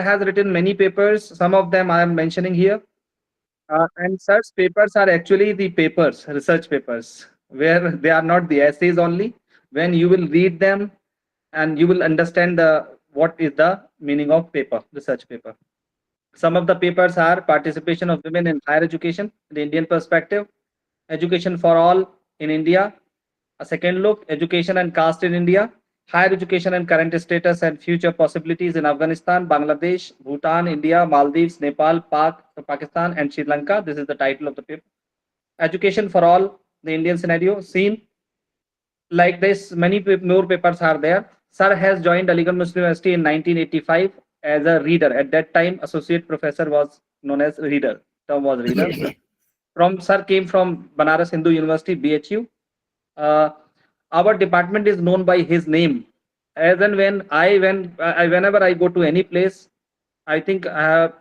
has written many papers. Some of them I am mentioning here. And such papers are actually the papers, research papers, where they are not the essays only. When you will read them and you will understand what is the meaning of paper, research paper. Some of the papers are participation of women in higher education, the Indian perspective, education for all in India, a second look, education and caste in India, higher education and current status and future possibilities in Afghanistan, Bangladesh, Bhutan, India, Maldives, Nepal, Pakistan, and Sri Lanka. This is the title of the paper. Education for all, the Indian scenario, seen like this. Many more papers are there. Sir has joined Aligarh Muslim University in 1985 as a reader. At that time, associate professor was known as reader. Term was reader. From sir came from Banaras Hindu University, BHU. Uh, our department is known by his name. As and whenever I go to any place, I think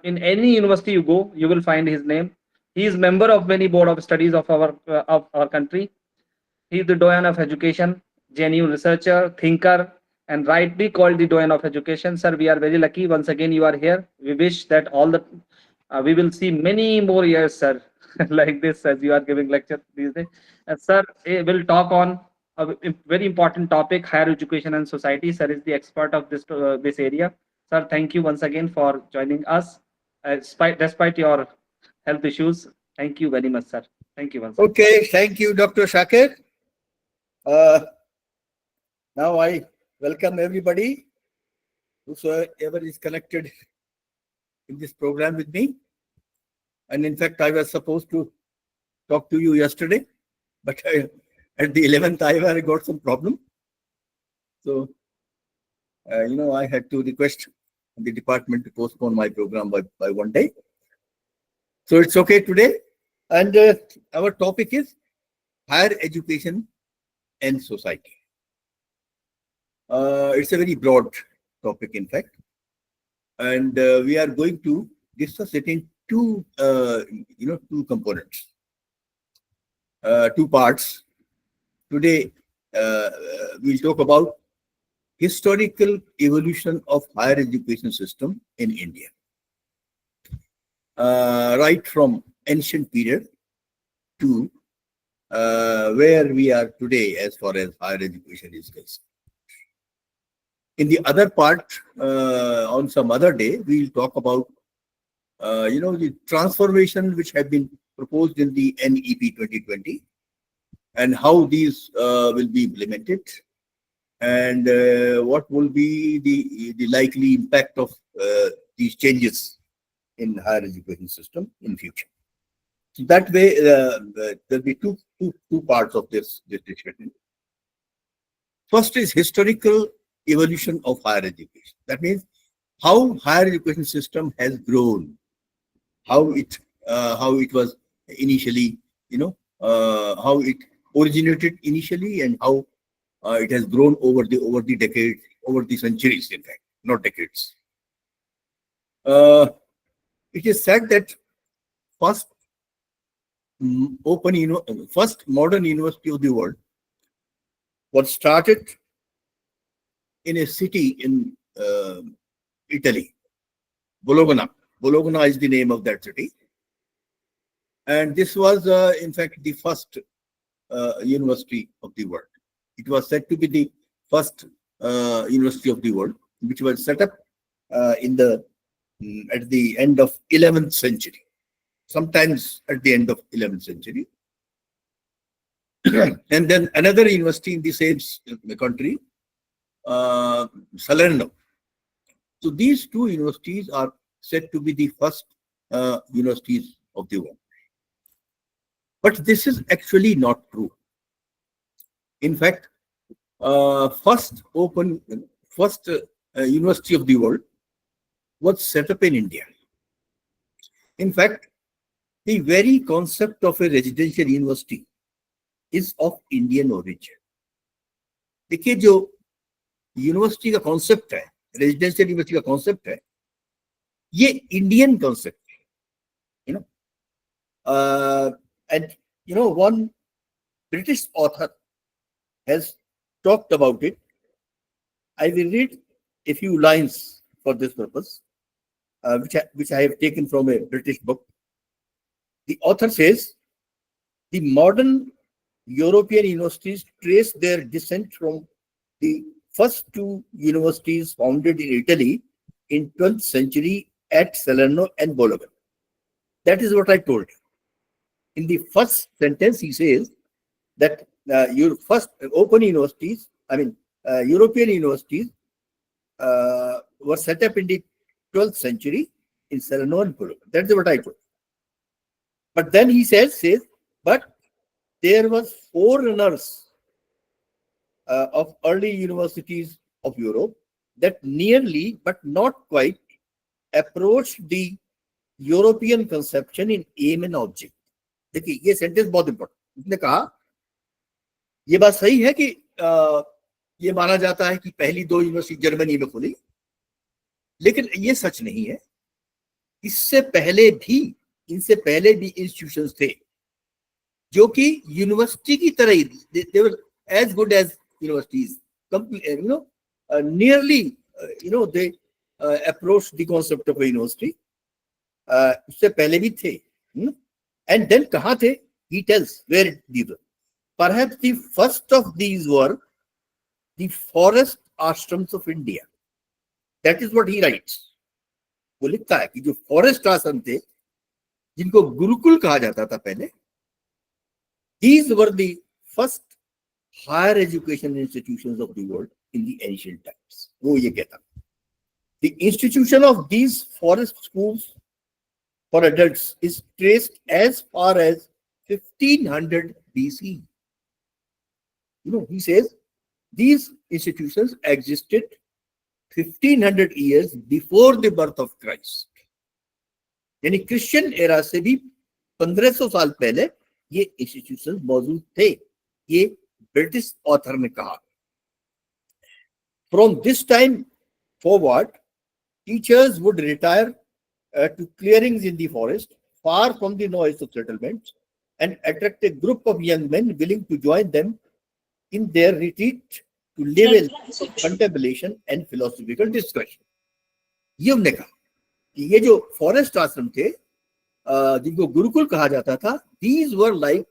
in any university you go, you will find his name. He is member of many board of studies of our country. He is the doyen of education, genuine researcher, thinker, and rightly called the doyen of education. Sir, we are very lucky. Once again, you are here. We wish that all the we will see many more years, sir, like this as you are giving lecture these days. Sir will talk on a very important topic, higher education and society. Sir is the expert of this area. Sir, thank you once again for joining us, despite your health issues. Thank you very much, sir. Thank you once again. Okay, thank you, Dr. Shakir. Now I welcome everybody whosoever is connected in this program with me. And in fact, I was supposed to talk to you yesterday, but at the 11th hour, I got some problem. So, I had to request the department to postpone my program by one day. So it's okay today. And our topic is higher education and society. It's a very broad topic, in fact. And we are going to discuss it in two components, two parts. Today, we'll talk about historical evolution of higher education system in India, right from ancient period to where we are today as far as higher education is concerned. In the other part, on some other day, we'll talk about the transformation which have been proposed in the NEP 2020 and how these will be implemented, and what will be the likely impact of these changes in higher education system in future. So that way, there'll be two parts of this discussion. First is historical evolution of higher education. That means how higher education system has grown, how it was initially, how it originated initially, and how it has grown over the decades, over the centuries, in fact, not decades. It is said that first modern university of the world was started in a city in Italy, Bologna. Bologna is the name of that city. And this was, in fact, the first university of the world. It was said to be the first university of the world, which was set up at the end of 11th century, sometimes at the end of 11th century. And then another university in the same country, Salerno. So these two universities are said to be the first universities of the world. But this is actually not true. In fact, first university of the world was set up in India. In fact, the very concept of a residential university is of Indian origin. देखिए जो university का concept है, residential university का concept है, ये Indian concept है, and one British author has talked about it. I will read a few lines for this purpose. which I have taken from a British book. The author says the modern European universities trace their descent from the first two universities founded in Italy in 12th century at Salerno and Bologna. That is what I told. In the first sentence, he says that your first open universities, European universities, were set up in the 12th century in Salerno and Bologna. That's what I told. But then he says, but there was forerunners of early universities of Europe that nearly but not quite approached the European conception in aim and object. देखिए ये sentence बहुत important. उसने कहा ये बात सही है कि ये माना जाता है कि पहली दो यूनिवर्सिटी जर्मनी में खुली, लेकिन ये सच नहीं है. इनसे पहले भी इंस्टीट्यूशंस थे जो कि यूनिवर्सिटी की तरह ही, they were as good as universities, nearly, they approached the concept of a university. उससे पहले भी थे. And then कहाँ थे? He tells where these were. Perhaps the first of these were the forest ashrams of India. That is what he writes. वो लिखता है कि जो फॉरेस्ट आश्रम थे जिनको गुरुकुल कहा जाता था पहले, these were the first higher education institutions of the world in the ancient times. वो ये कहता. The institution of these forest schools for adults is traced as far as 1500 BC. He says these institutions existed 1500 years before the birth of Christ. यानी Christian era से भी 1500 साल पहले ये institutions मौजूद थे. ये ब्रिटिश ऑथर ने कहा. From this time forward, teachers would retire to clearings in the forest, far from the noise of settlements, and attract a group of young men willing to join them in their retreat to live a life of contemplation and philosophical discussion. ये हमने कहा कि ये जो forest आश्रम थे जिनको गुरुकुल कहा जाता था, these were like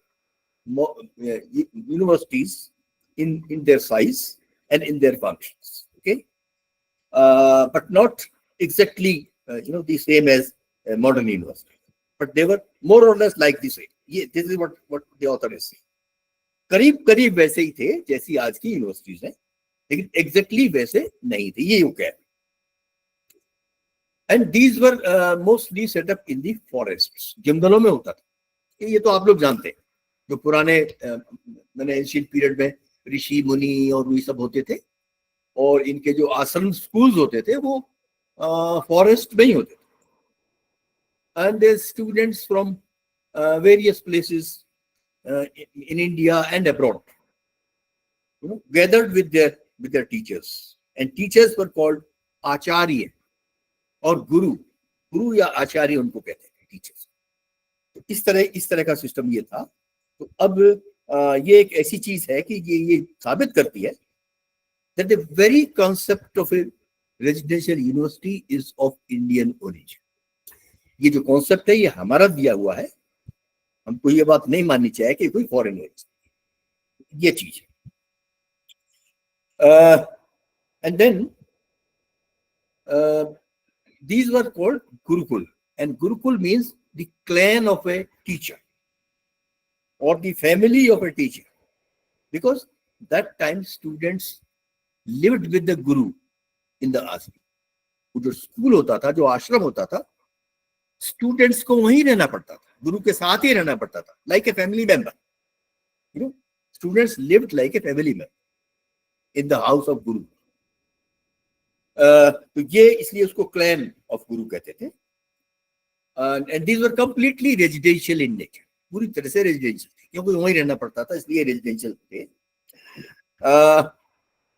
universities in their size and in their functions. Okay, but not exactly the same as a modern university, but they were more or less like the same. This is what the author is saying. करीब करीब वैसे ही थे जैसी आज की universities हैं, लेकिन exactly वैसे नहीं थे. ये कह. And these were mostly setup in the forests. जंगलों में होता था. ये तो आप लोग जानते हैं. जो पुराने मैंने एंशिएंट पीरियड में ऋषि मुनि और ये सब होते थे, और इनके जो आश्रम स्कूल्स होते थे वो फॉरेस्ट में ही होते थे. And there students from various places in India and abroad, gathered with their teachers, and teachers were called acharya और गुरु या आचार्य उनको कहते हैं टीचर्स. तो इस तरह का सिस्टम ये था. तो अब ये एक ऐसी चीज है कि ये साबित करती है that the very concept of a residential university is of Indian origin. ये जो कॉन्सेप्ट है ये हमारा दिया हुआ है. हमको ये बात नहीं माननी चाहिए कि कोई फॉरेन है. ये चीज है. And then these were called gurukul, and gurukul means the clan of a teacher or the family of a teacher, because that time students lived with the guru in the ashram. जो school होता था, जो आश्रम होता था, students को वहीं रहना पड़ता था, गुरु के साथ ही रहना पड़ता था, like a family member. Students lived like a family member in the house of guru. तो ये इसलिए उसको क्लैन ऑफ गुरु कहते थे. And these were completely residential in nature. पूरी तरह से रेजिडेंशियल थे क्योंकि वहीं रहना पड़ता था, इसलिए रेजिडेंशियल थे.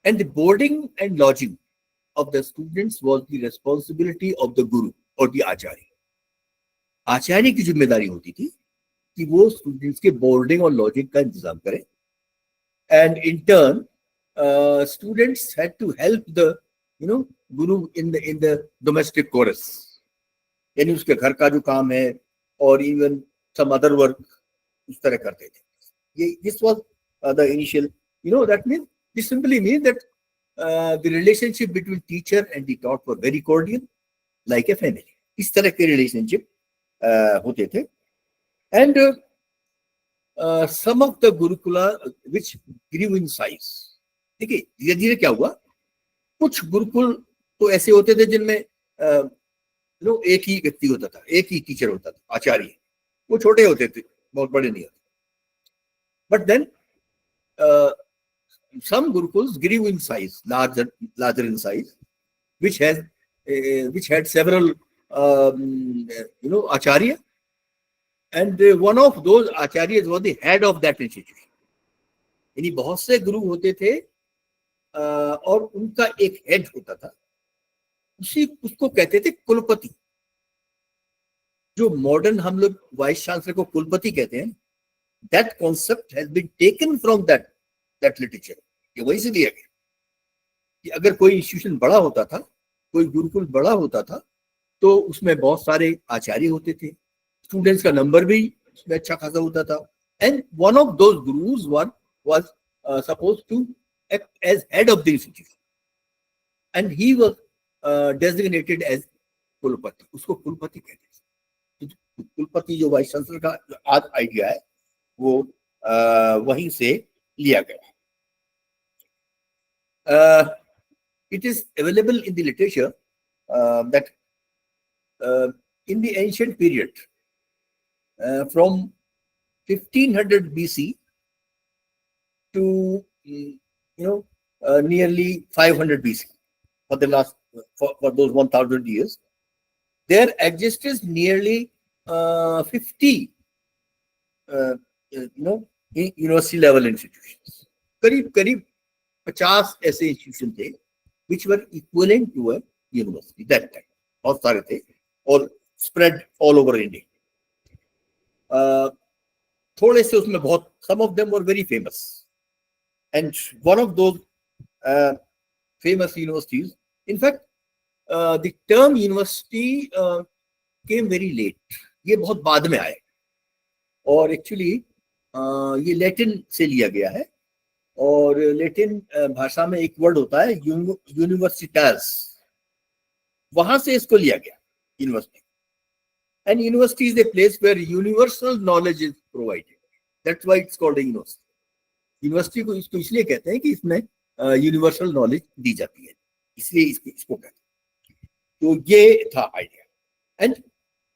And the boarding and lodging of the students was the responsibility of the गुरु और द आचार्य. आचार्य की जिम्मेदारी होती थी कि वो स्टूडेंट्स के बोर्डिंग और लॉजिंग का इंतजाम करें. And in turn students had to help the guru in the domestic chorus. यानी उसके घर का जो काम है और इवन सम अदर वर्क उस तरह करते थे. ये this was the initial, that means this simply means that the relationship between teacher and the taught were very cordial, like a family. इस तरह के रिलेशनशिप होते थे. And some of the gurukula which grew in size. देखिए धीरे धीरे क्या हुआ, कुछ गुरुकुल तो ऐसे होते थे जिनमें एक ही व्यक्ति होता था, एक ही टीचर होता था, आचार्य. वो छोटे होते थे, बहुत बड़े नहीं होते. But then some gurukuls grew in size, larger in size, which had several acharya, and one of those acharyas was the head of that institution. यानी बहुत से गुरु होते थे और उनका एक हेड होता था, उसको कहते थे कुलपति. जो मॉडर्न हम लोग वाइस चांसलर को कुलपति कहते हैं, that concept has been taken from that literature. ये वही से दिया गया कि अगर कोई इंस्टीट्यूशन बड़ा होता था, कोई गुरुकुल बड़ा होता था, तो उसमें बहुत सारे आचार्य होते थे, स्टूडेंट्स का नंबर भी उसमें अच्छा खासा होता था. And one of those gurus was supposed to act as head of the institution, and he was designated as कुलपति. उसको कुलपति कहते हैं. कुलपति जो वाइस चांसलर का आज आइडिया है, वो वहीं से लिया गया. It is available in the literature that in the ancient period, from 1500 BC to nearly 500 BC, for the last for those 1000 years, there exists nearly 50 university level institutions. करीब 50 ऐसे इंस्टीट्यूशन थे which were equivalent to a university that time. बहुत सारे थे और spread all over India. थोड़े से उसमें बहुत, some of them were very famous, and one of those famous universities, in fact the term university came very late. ये बहुत बाद में आए और एक्चुअली ये लैटिन से लिया गया है, और लैटिन भाषा में एक वर्ड होता है यूनिवर्सिटास, वहां से इसको लिया गया university. And university is a place where universal knowledge is provided. That's why it's called university. University को इसको इसलिए कहते हैं कि इसमें यूनिवर्सल नॉलेज दी जाती है, इसलिए इसको कहते हैं. तो ये था idea. And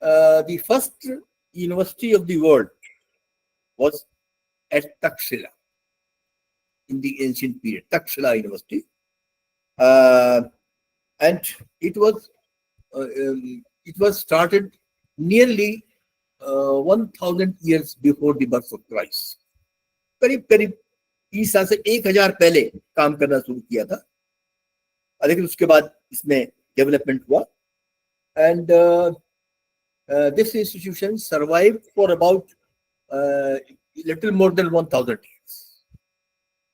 the first university of the world was at Takshashila in the ancient period, Takshila University, and it was started nearly 1000 years before the birth of Christ. करीब 30 साल से 1000 पहले काम करना शुरू किया था, लेकिन उसके बाद इसमें डेवलपमेंट हुआ. And this institution survived for about little more than 1000 years.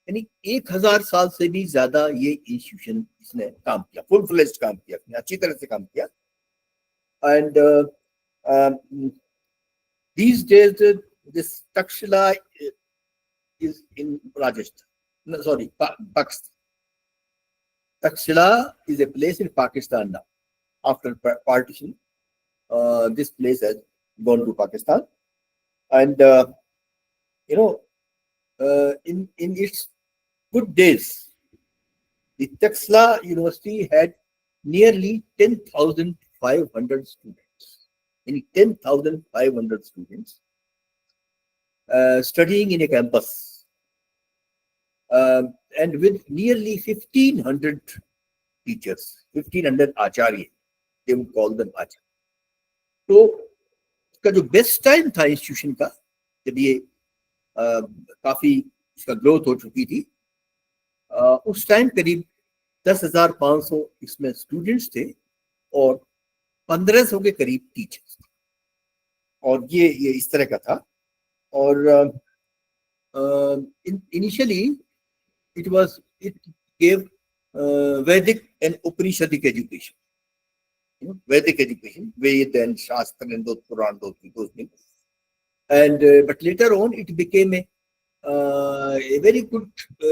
यानी 1000 साल से भी ज्यादा ये इंस्टीट्यूशन इसने काम किया, फुल फ्लेज्ड काम किया, अच्छी तरह से काम किया. And these days this Takshila is in Rajasthan, sorry, Pakistan. Takshila is a place in Pakistan now. After partition, this place has gone to Pakistan, and in its good days, the Takshila University had nearly 10,500 students. 10,500 students studying in a campus, and with nearly 1,500 teachers, 1,500 acharya, they would call them acharya. तो इसका जो best time था institution का, जब ये काफी इसका growth हो चुकी थी, उस टाइम करीब 10,500 इसमें स्टूडेंट्स थे और 1500 के करीब टीचर्स थे. और ये इस तरह का था. और initially it gave Vedic and Upanishadic education. Vedic education, Ved and Shastra and those Puran, those things. And but later on, it became a very good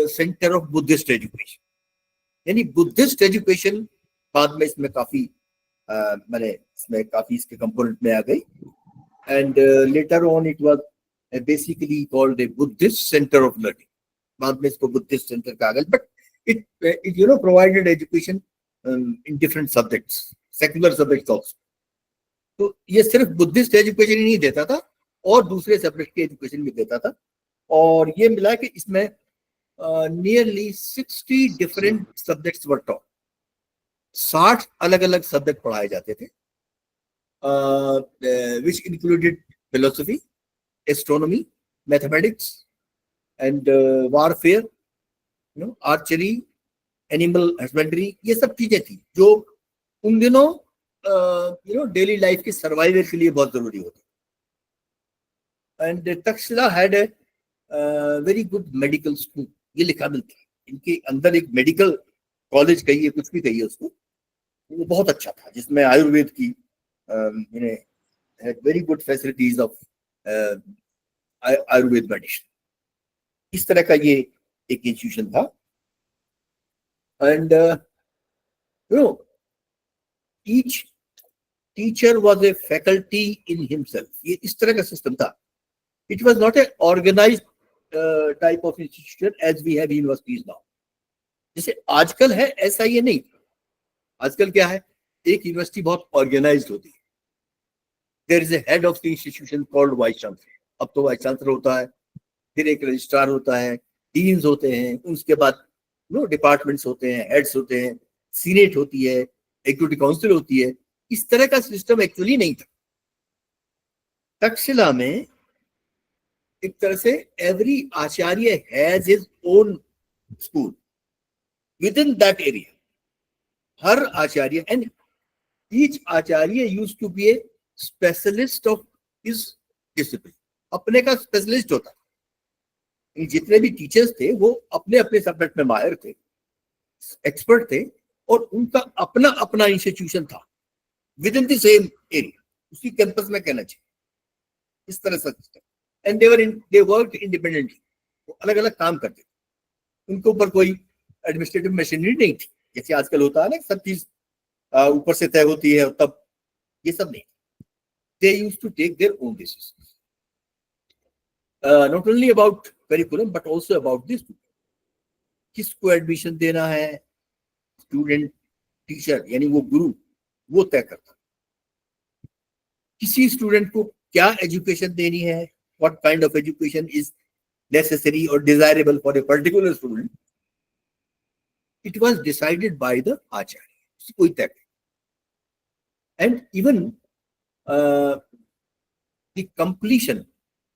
center of Buddhist education. यानी Buddhist education बाद में इसमें काफी मैंने इसमें काफी इसके component में आ गई and later on it was basically called a Buddhist centre of learning. बाद में इसको बुद्धिस्ट सेंटर कहा गया, but it provided education in different subjects, secular subjects also. तो ये सिर्फ बुद्धिस्ट एजुकेशन ही नहीं देता था और दूसरे सब्जेक्ट की एजुकेशन भी देता था. और ये मिला कि इसमें nearly 60 different subjects were taught. 60 अलग-अलग सब्जेक्ट पढ़ाए जाते थे, which included philosophy, astronomy, mathematics, and warfare, archery, animal husbandry. ये सब चीजें थी जो उन दिनों डेली लाइफ की सर्वाइवल के लिए बहुत जरूरी होती. And Takshashila had a very good medical school. ये लिखा मिलता है इनके अंदर, एक मेडिकल कॉलेज कहिए, कुछ भी कहिए उसको, वो बहुत अच्छा था जिसमें आयुर्वेद की very good facilities of Ayurveda medicine. इस तरह का ये एक इंस्टीट्यूशन था. And each teacher was a faculty in himself. ये इस तरह का सिस्टम था. It was not a organized type of institution as we have universities now. जैसे आजकल है ऐसा ये नहीं. आजकल क्या है, एक यूनिवर्सिटी बहुत ऑर्गेनाइज्ड होती है. There is a head of the institution called vice chancellor. अब तो वाइस चांसलर होता है, फिर एक रजिस्ट्रार होता है, डीन्स होते हैं, उसके बाद डिपार्टमेंट्स होते हैं, हेड्स होते हैं, सीनेट होती है, एग्जीक्यूटिव काउंसिल होती है. इस तरह का सिस्टम एक्चुअली नहीं था. तक्षशिला में एक तरह से every acharya has his own school within that area. हर acharya, and each acharya used to be a specialist of his discipline. अपने का स्पेशलिस्ट होता. जितने भी टीचर्स थे वो अपने अपने सब्जेक्ट में माहिर थे, एक्सपर्ट थे, और उनका अपना अपना इंस्टीट्यूशन था with in the same area, उसी कैंपस में कहना चाहिए. इस तरह से system. And they worked independently. वो अलग अलग काम करते थे. उनके ऊपर कोई एडमिनिस्ट्रेटिव मशीनरी नहीं थी जैसे आजकल होता है ना, सब चीज ऊपर से तय होती है. तब ये सब नहीं. They used to take their own decisions, not only about curriculum but also about this. किसको एडमिशन देना है, स्टूडेंट, टीचर यानी वो गुरु, वो तय करता. किसी स्टूडेंट को क्या एजुकेशन देनी है, what kind of education is necessary or desirable for a particular student, it was decided by the acharya. कोई तय. And even the completion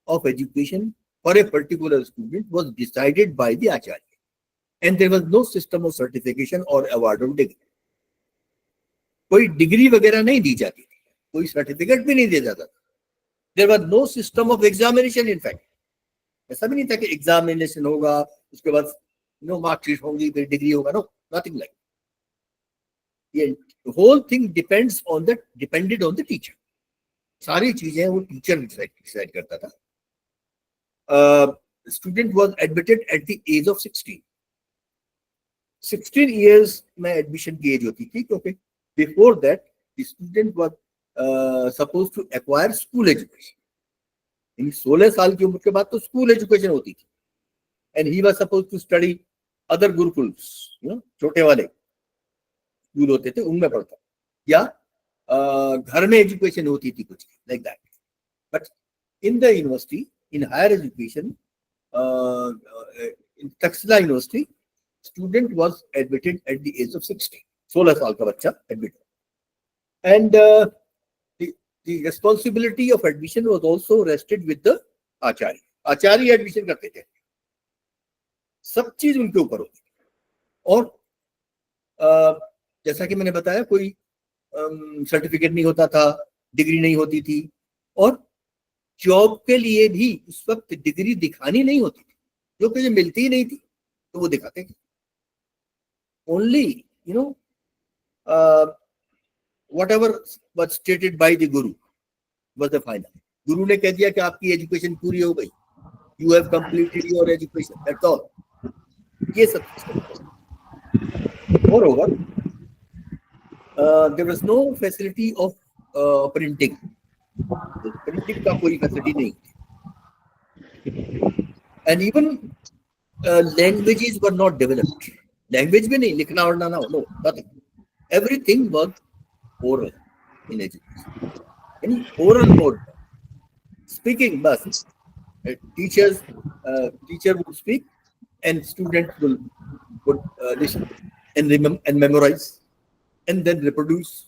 of education for a particular student was decided by the acharya, and there was no system of certification or award of degree. कोई degree वगैरह नहीं दी जाती थी, कोई certificate भी नहीं दिया जाता था. There was no system of examination. In fact, ऐसा भी नहीं था कि एग्जामिनेशन होगा, उसके बाद मार्कशीट होंगी, फिर डिग्री होगा. No, nothing like. The whole thing depended on the teacher. सारी चीजें वो टीचर डिसाइड करता था. Student was admitted at the age of 16. 16 years में एडमिशन की एज होती थी, क्योंकि before that the student was supposed to acquire school education. 16 साल की उम्र के बाद तो स्कूल एजुकेशन होती थी. And he was supposed to study other gurukuls, छोटे वाले स्कूल होते थे उनमें पढ़ता, या घर में एजुकेशन होती थी कुछ like that. But in the university, in higher education, in Taxila university, student was admitted at the age of 16. 16 साल का बच्चा admit. And the responsibility of admission was also rested with the acharya. Acharya admission करते थे, सब चीज उनके ऊपर होती. और जैसा कि मैंने बताया, कोई सर्टिफिकेट नहीं होता था, डिग्री नहीं होती थी, और जॉब के लिए भी उस वक्त डिग्री दिखानी नहीं होती थी, जो कि मिलती ही नहीं थी तो वो दिखाते थे. Only whatever was stated by the Guru was the final. Guru ने कह दिया कि आपकी एजुकेशन पूरी हो गई, you have completed your education, that's all. ये सब system. Moreover, there was no facility of printing. Printing का कोई facility नहीं. And even languages were not developed. Language में नहीं, लिखना पढ़ना ना, no, nothing. Everything was oral in education. Any oral mode. Speaking must. Teacher would speak and students would listen and remember and memorize and then reproduce,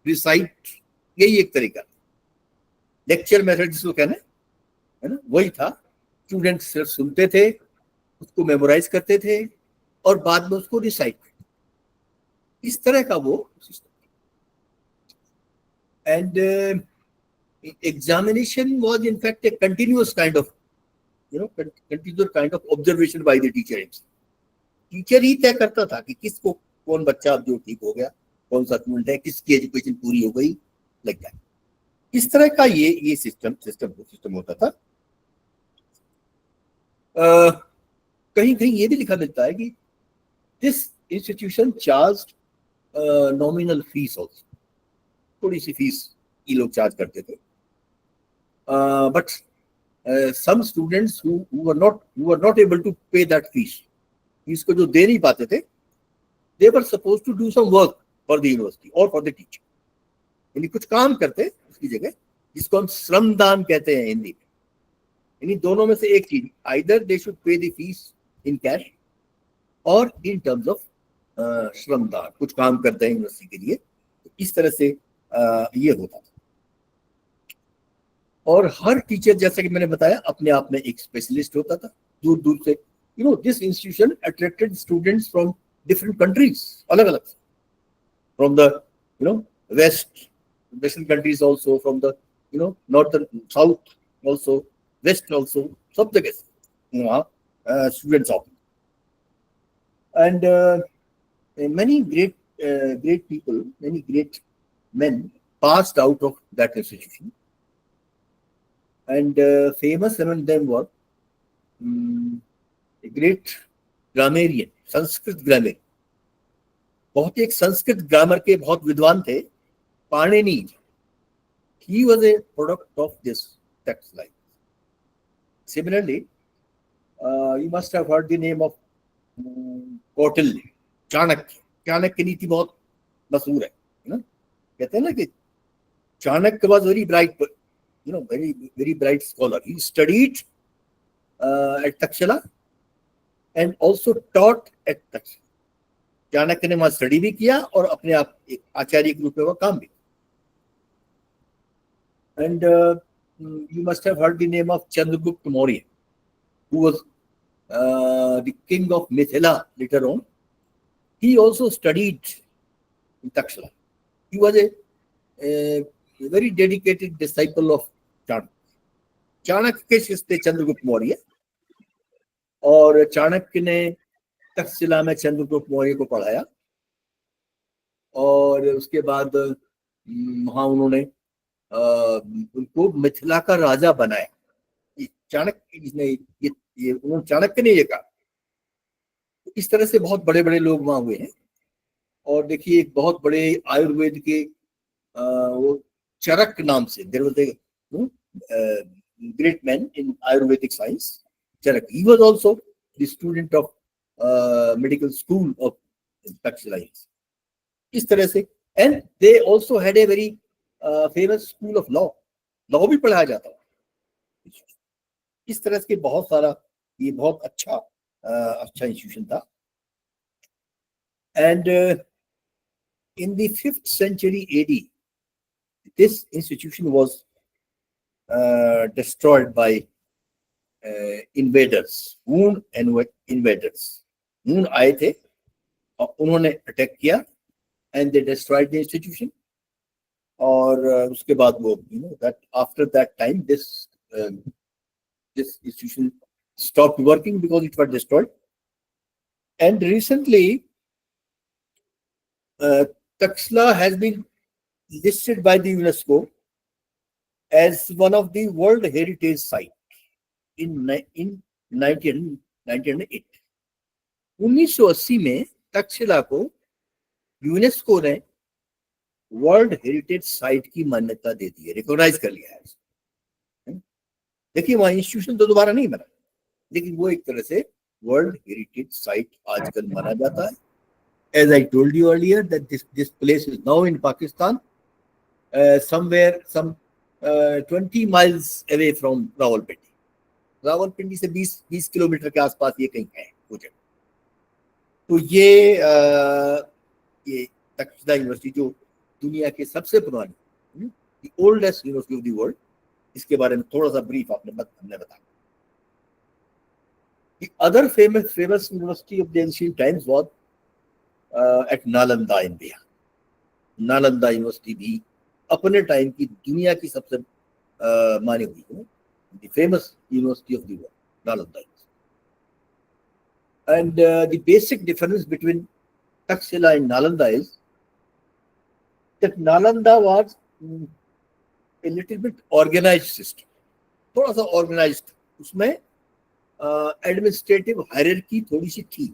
recite. यही एक तरीका. Lecture method जिसको कहना है ना, वही था. स्टूडेंट्स सिर्फ सुनते थे, उसको मेमोराइज करते थे और बाद में उसको रिसाइट. इस तरह का वो system. And examination was in fact a continuous kind of, continuous kind of observation by the teacher himself. Teacher ही तय करता था कि किसको, कौन बच्चा अब जो ठीक हो गया, कौन सा स्टूडेंट है, किसकी एजुकेशन पूरी हो गई, लाइक दैट. इस तरह का ये सिस्टम होता था. कहीं कहीं ये भी लिखा मिलता है कि this institution charged nominal fees also. थोड़ी सी फीस ये लोग चार्ज करते थे. But some students who were not able to pay that fees, इसको जो दे नहीं पाते थे, they were supposed to do some work for the university or for the teacher. यानी कुछ काम करते उसकी जगह, जिसको हम श्रमदान कहते हैं हिंदी में. यानी दोनों में से एक चीज, either they should pay the fees in cash or in terms of श्रमदान. कुछ काम करते हैं यूनिवर्सिटी के लिए. इस तरह से ये होता था. और हर टीचर, जैसे कि मैंने बताया, अपने आप में एक स्पेशलिस्ट होता था. दूर दूर से, this institution attracted students from different countries, अलग अलग, from the western countries also, from the northern, south also, west also, सब जगह से वहाँ students आते. And many great people, many great men passed out of that institution. And famous among them were a great grammarian, Sanskrit grammar. बहुत एक Sanskrit grammar के बहुत विद्वान थे, Panini. He was a product of this text line. Similarly, you must have heard the name of Kautilya, Chanakya. Chanakya नीति बहुत मशहूर है ना. कहते हैं ना कि Chanakya was very bright, very bright scholar. He studied at Takshila and also taught at Takshila. Chanakya ने वहां स्टडी भी किया और अपने आप एक आचार्य के रूप में वो काम भी. And you must have heard the name of Chandragupta Maurya, who was the king of Mithila later on. He also studied in Takshila. He was a very dedicated disciple of Chanakya. Chanakya के शिष्य थे चंद्रगुप्त मौर्य, और चाणक्य ने तक्षशिला में चंद्रगुप्त मौर्य को पढ़ाया. और उसके बाद वहां उन्होंने उनको मिथिला का राजा बनाया. चाणक्य ने ये कहा. इस तरह से बहुत बड़े बड़े लोग वहां हुए हैं. और देखिए, एक बहुत बड़े आयुर्वेद के वो चरक नाम से, there was a great man in Ayurvedic science, Charak. He was also the student of medical school of Takshila. इस तरह से. And they also had a very famous school of law. Law भी पढ़ाया जाता था. इस तरह से बहुत सारा, ये बहुत अच्छा इंस्टीट्यूशन था. And in the 5th century AD, this institution was destroyed by invaders. Hun invaders. Hun आए थे और उन्होंने अटैक किया, and they destroyed the institution. और उसके बाद वो, that after that time this institution stopped working because it was destroyed. And recently Takshila has been listed by the UNESCO as one of the World Heritage Site in 1908. 1980 में तक्षशिला को UNESCO ने world heritage site की मान्यता दे दी है, recognise कर लिया है। देखिए वहां इंस्टीट्यूशन तो दोबारा नहीं बना, लेकिन वो एक तरह से वर्ल्ड हेरिटेज साइट आजकल माना जाता है। As I told you earlier that this place is now in Pakistan, somewhere some 20 miles away from Rawalpindi. Rawalpindi से 20 किलोमीटर के आसपास ये कहीं है वो जगह। तो ये तक्षशिला यूनिवर्सिटी जो दुनिया के सबसे पुरानी, the oldest university of the world, इसके बारे में थोड़ा सा ब्रीफ हमने बताया। The other famous university of the ancient times was at Nalanda in Bihar. Nalanda university भी अपने टाइम की दुनिया की सबसे मानी हुई है, the famous university of the world, Nalanda. And the basic difference between Takshila and Nalanda is that Nalanda was a little bit organized system, थोड़ा सा organized, उसमें एडमिनिस्ट्रेटिव हायरार्की थोड़ी सी थी,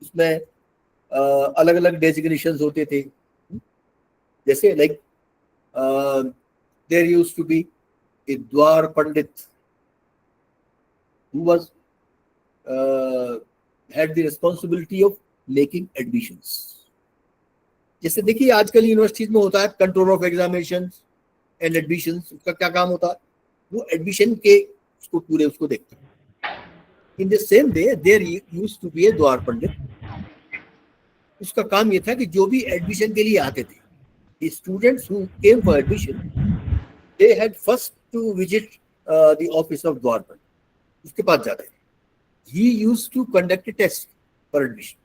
उसमें अलग अलग डेजिग्नेशंस होते थे, जैसे like there used to be a Dwar Pandit who was had the responsibility of making admissions. जैसे देखिए आजकल यूनिवर्सिटीज में होता है control of examination and admissions, उसका क्या काम होता है, वो एडमिशन के उसको पूरे उसको देखते हैं। In the same way there used to be a dwar pandit, उसका काम ये था कि जो भी एडमिशन के लिए आते थे, the students who came for admission, they had first to visit the office of द्वार पंडित, उसके पास जाते थे। He used to conduct a test for admission,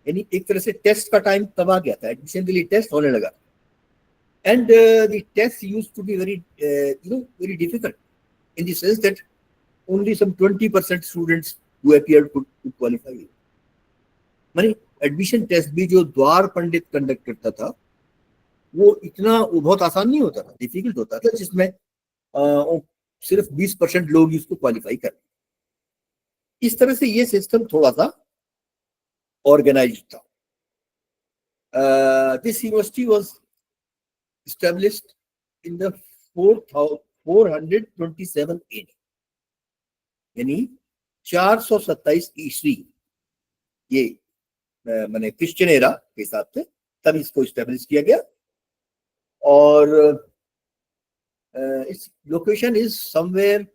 यानी एक तरह से टेस्ट का टाइम तब आ गया था, एडमिशन के लिए टेस्ट होने लगा, and the test used to be very very difficult in the sense that only some 20% students who appeared could qualify. मानी एडमिशन टेस्ट भी जो द्वार पंडित कंडक्ट करता था वो बहुत आसान नहीं होता था, डिफिकल्ट होता था, जिसमें सिर्फ 20% लोग इसको क्वालिफाई कर। इस तरह से ये सिस्टम थोड़ा सा ऑर्गेनाइज्ड था। This university was established in the 427 AD, यानी 427 ईस्वी, ये मैंने क्रिश्चियन एरा के हिसाब से तब इसको इस्टेब्लिश किया गया। और its location is somewhere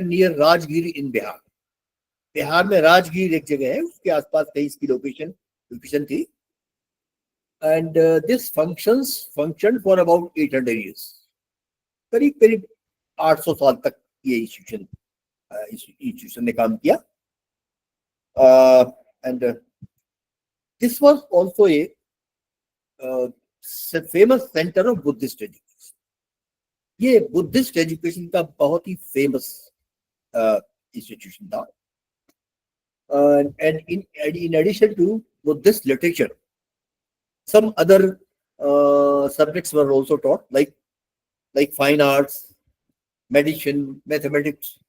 near Rajgir in Bihar. Bihar में राजगीर एक जगह है, उसके आसपास कहीं इसकी लोकेशन थी। And this functioned for about 800 years, करीब 800 साल तक ये इंस्टीट्यूशन ने काम किया। And this was also a famous center of Buddhist education. ये बुद्धिस्ट एजुकेशन का बहुत ही फेमस इंस्टीट्यूशन था। And in addition to Buddhist literature, some other subjects were also taught, like fine arts, medicine, mathematics,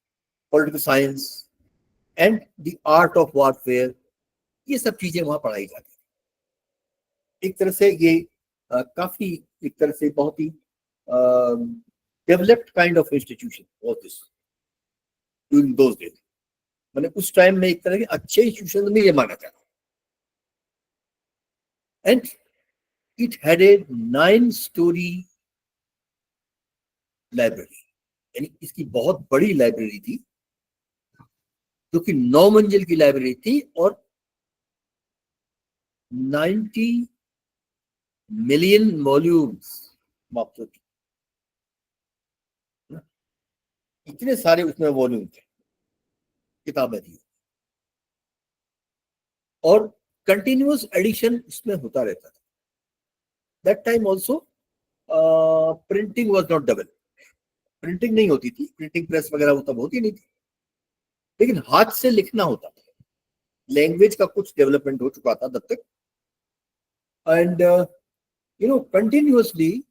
political science, and the art of warfare. ये सब चीजें वहां पढ़ाई जाती थी। एक तरह से ये काफी एक तरह से बहुत ही developed kind of institution was this during those days. मैंने उस टाइम में एक तरह के अच्छे इंस्टीट्यूशन में ये माना जाता। And it had a 9-story library, यानी इसकी बहुत बड़ी लाइब्रेरी थी, जो कि 9 मंजिल की लाइब्रेरी थी और 90 मिलियन वॉल्यूम्स मात्र थी। इतने सारे उसमें वॉल्यूम थे, किताबें थी, और कंटिन्यूअस एडिशन इसमें होता रहता था। That time also printing was not developed. Printing नहीं होती थी, प्रिंटिंग प्रेस वगैरह वो तब होती नहीं थी, लेकिन हाथ से लिखना होता था। लैंग्वेज का कुछ डेवलपमेंट हो चुका था तब तक, and continuously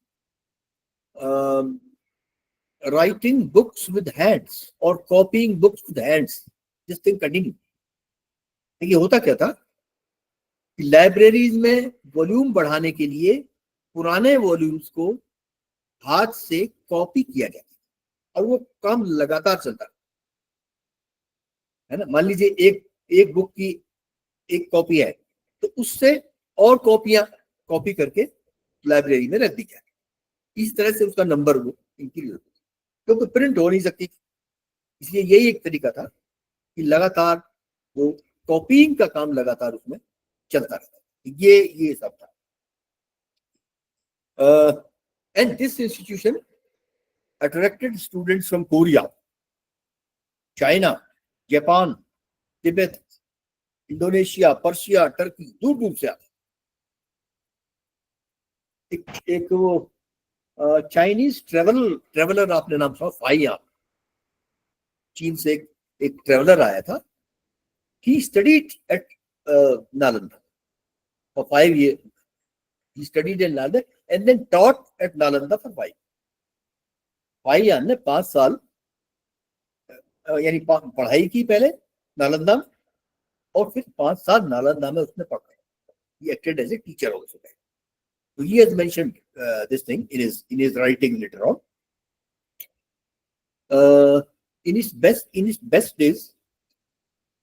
um, writing books with hands or copying books with hands. This thing continued. देखिए होता क्या था कि लाइब्रेरीज में वॉल्यूम बढ़ाने के लिए पुराने वॉल्यूम्स को हाथ से कॉपी किया जाता और वो काम लगातार चलता है ना। मान लीजिए एक एक बुक की एक कॉपी है तो उससे और कॉपियां कॉपी करके लाइब्रेरी में रख दी जाए, इस तरह से उसका नंबर वो इंक्रीज होता है, क्योंकि प्रिंट हो नहीं सकती। इसलिए यही एक तरीका था कि लगातार वो कॉपीइंग का काम लगातार उसमें चलता रहता। ये सब था। And this institution attracted students from Korea, China, Japan, Tibet, Indonesia, Persia, Turkey, दूर दूर से आते। एक वो चाइनीज ट्रेवलर आपने नाम सुना, फाइया, चीन से एक ट्रेवलर आया था। He studied at Nalanda for 5 years. He studied in Nalanda and then taught at Nalanda for 5. फाइया ने 5 साल यानी पढ़ाई की पहले नालंदा में और फिर 5 साल नालंदा में उसने पढ़ा। He acted as a teacher also. So he has mentioned this thing in his writing later on. In his best days,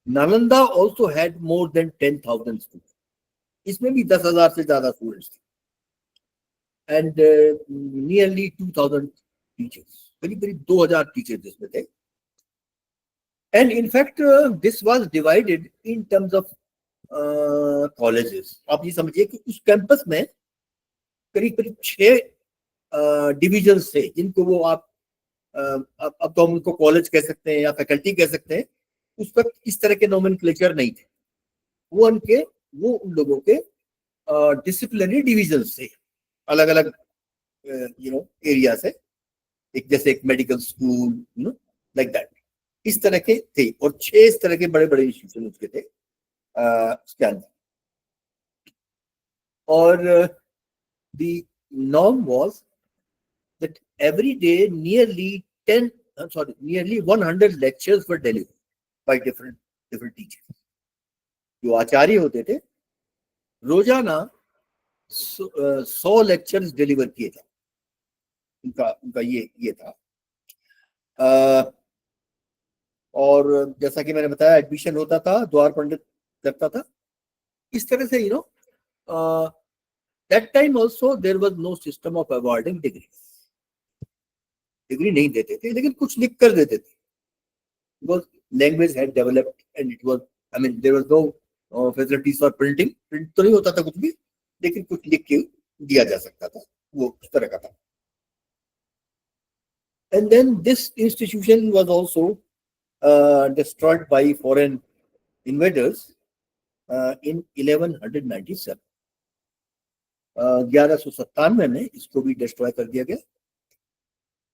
Nalanda also had more than 10,000 students. इसमें भी 10,000 से ज्यादा स्टूडेंट्स थे एंड नियरली 2,000 टीचर्स, करीब करीब 2,000 teachers इसमें थे। And in fact this was divided in terms of colleges. आप ये समझिए कि उस कैंपस में करीब करीब 6 डिविजन्स थे, जिनको वो आप अब तो हम उनको कॉलेज कह सकते हैं या फैकल्टी कह सकते हैं। उस वक्त इस तरह के नोमेनक्लेचर नहीं थे। वो उन लोगों के डिसिप्लिनरी डिविजन्स थे, अलग अलग एरिया से, एक जैसे एक मेडिकल स्कूल लाइक दैट, इस तरह के थे। और 6 इस तरह के बड़े बड़े इंस्टीट्यूशन उसके थे उसके अंदर। और the norm was that every day nearly 100 lectures were delivered by different teachers. जो आचार्य होते थे रोजाना 100 लेक्चर्स डिलीवर किए थे। उनका ये था। और जैसा कि मैंने बताया एडमिशन होता था, द्वार पंडित लगता था। इस तरह से that time also there was no system of awarding degrees. Degree नहीं देते थे, लेकिन कुछ लिख कर देते थे, because language had developed and it was, I mean, there was no facilities for printing. Print तो नहीं होता था कुछ भी, लेकिन कुछ लिख के दिया जा सकता था, वो उस तरह का था। And then this institution was also destroyed by foreign invaders in 1197. 1197 में इसको भी डिस्ट्रॉय कर दिया गया।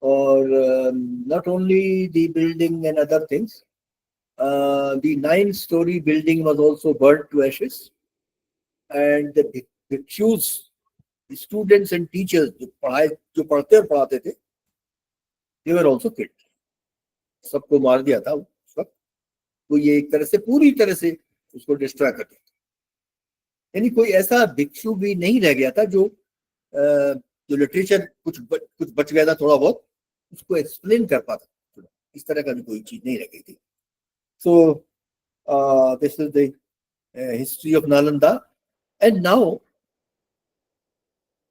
और not only the building and other things, the 9-story building was also burnt to ashes, and the bhikshus, the students and teachers जो पढ़ते और पढ़ाते थे, they were also killed. सबको मार दिया था उस वक्त। तो ये एक तरह से पूरी तरह से उसको डिस्ट्रॉय कर दिया, यानी कोई ऐसा भिक्षु भी नहीं रह गया था जो लिटरेचर कुछ बच गया था थोड़ा बहुत, उसको एक्सप्लेन कर पाता। इस तरह का भी कोई चीज नहीं रह गई थी। सो this is the history of Nalanda. And now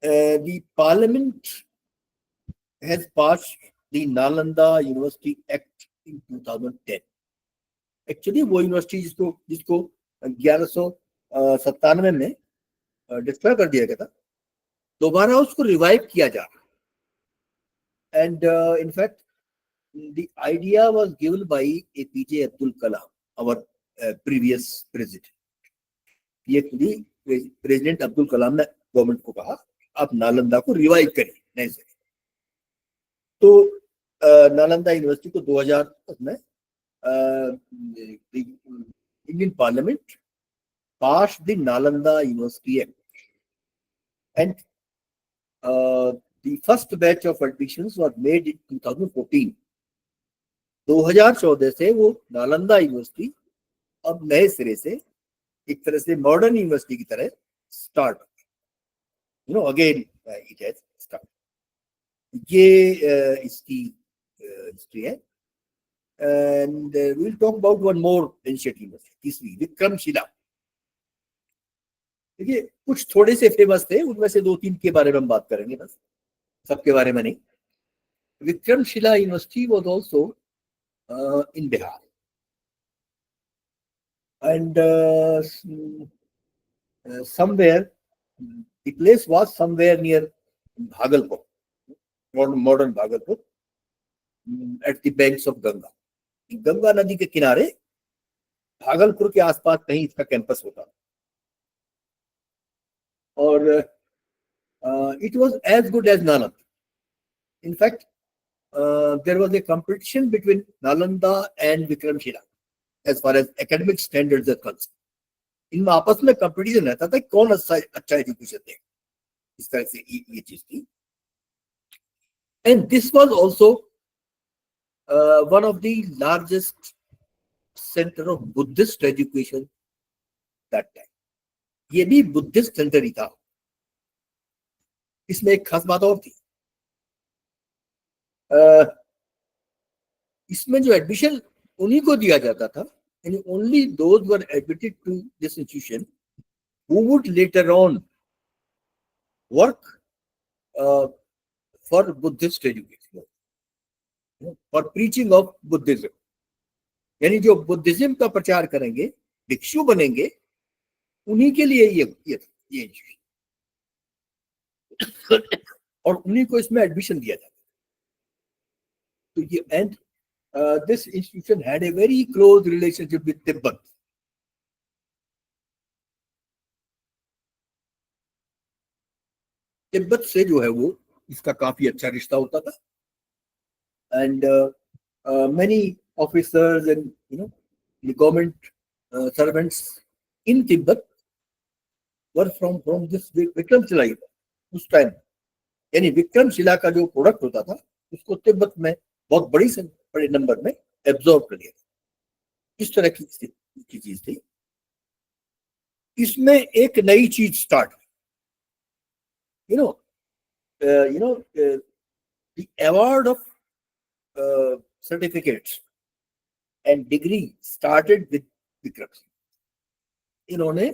the parliament has passed the Nalanda university act in 2010। Actually वो यूनिवर्सिटी जिसको 1197 में डिस्ट्रॉय कर दिया गया था, दोबारा उसको रिवाइव किया जा रहा। And in fact the idea was given by APJ Abdul Kalam, our previous president. ये प्रेसिडेंट अब्दुल कलाम ने गवर्नमेंट को कहा आप नालंदा को रिवाइव करिए नए से। तो नालंदा यूनिवर्सिटी को 2000 में Indian parliament passed the Nalanda University Act, And the first batch of admissions was made in 2014. 2014 से वो नालंदा यूनिवर्सिटी अब नए सिरे से एक तरह से मॉडर्न यूनिवर्सिटी की तरह start, again it has start. ये इसकी हिस्ट्री है. And will talk about one more ancient university, तीसरी विक्रमशिला. देखिए कुछ थोड़े से फेमस थे, उनमें से 2-3 के बारे में हम बात करेंगे, बस सबके बारे में नहीं. Vikramshila university was also in Bihar, and somewhere the place was somewhere near Bhagalpur, modern Bhagalpur, at the banks of Ganga. Ganga नदी के किनारे भागलपुर के आसपास कहीं इसका कैंपस होता. और it was as good as Nalanda. In fact, there was a competition between Nalanda and Vikramshila as far as academic standards are concerned. इनमें आपस में कंपटीशन रहता था कौन अच्छा एजुकेशन देगा, इस तरह से ये चीज थी. And this was also one of the largest centre of Buddhist education that time. ये भी बुद्धिस्ट सेंटर ही था. इसमें एक खास बात और थी, इसमें जो एडमिशन उन्हीं को दिया जाता था, and only those were admitted to this institution who would later on work for Buddhist education, for preaching of Buddhism. यानी जो बुद्धिज्म का प्रचार करेंगे, भिक्षु बनेंगे, उन्हीं के लिए ये इंस्टीट्यूशन और उन्हीं को इसमें एडमिशन दिया जाता. तो ये and this institution had a very close relationship with Tibet. Tibet से जो है वो इसका काफी अच्छा रिश्ता होता था. And many officers and the government servants in Tibet were from this Vikramshila. उस टाइम यानी विक्रमशिला का जो प्रोडक्ट होता था उसको तिब्बत में बहुत बड़े नंबर में एब्जॉर्ब कर लिया. इस तरह की चीज थी. इसमें एक नई चीज start, the award of certificates and degree started with Vikram. इन्होंने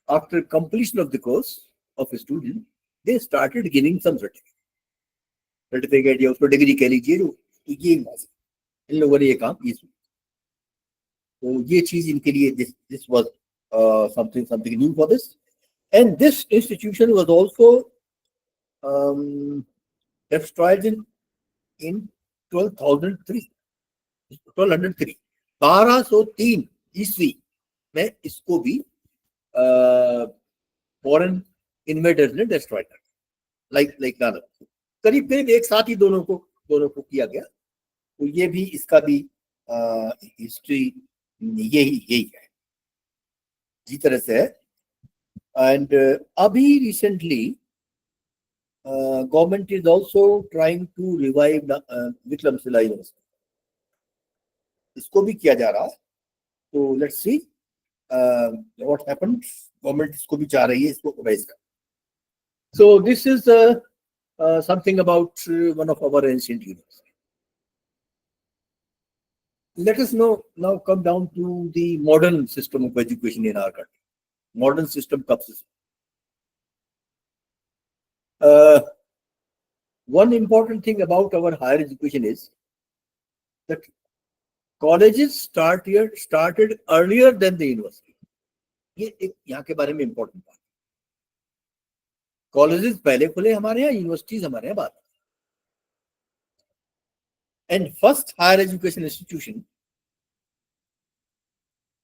after completion of the course of a student, they started giving some certificate या उसको डिग्री कह लीजिए, जो ये इन लोगों ने ये काम ये सुना. तो ये चीज इनके लिए this was something new for this. And this institution was also established in 1203 1203 ईस्वी में इसको भी फॉरेन इन्वेडर्स ने डिस्ट्रॉय कर, लाइक नालंदा. करीब एक साथ ही दोनों को किया गया. तो ये भी इसका भी हिस्ट्री यही है जी तरह से है. एंड अभी recently government is also trying to revive Vikramshila university. इसको भी किया जा रहा है. तो let's see what happens. Government इसको भी चाह रही है इसको रिवाइव करना. So this is something about one of our ancient universities. Let us now come down to the modern system of education in our country. Modern system कब से? One important thing about our higher education is that colleges started earlier than the university. ये एक यहाँ के बारे में important बात. Colleges पहले खुले हमारे यहाँ, यूनिवर्सिटीज हमारे यहाँ बाद. And first higher education institution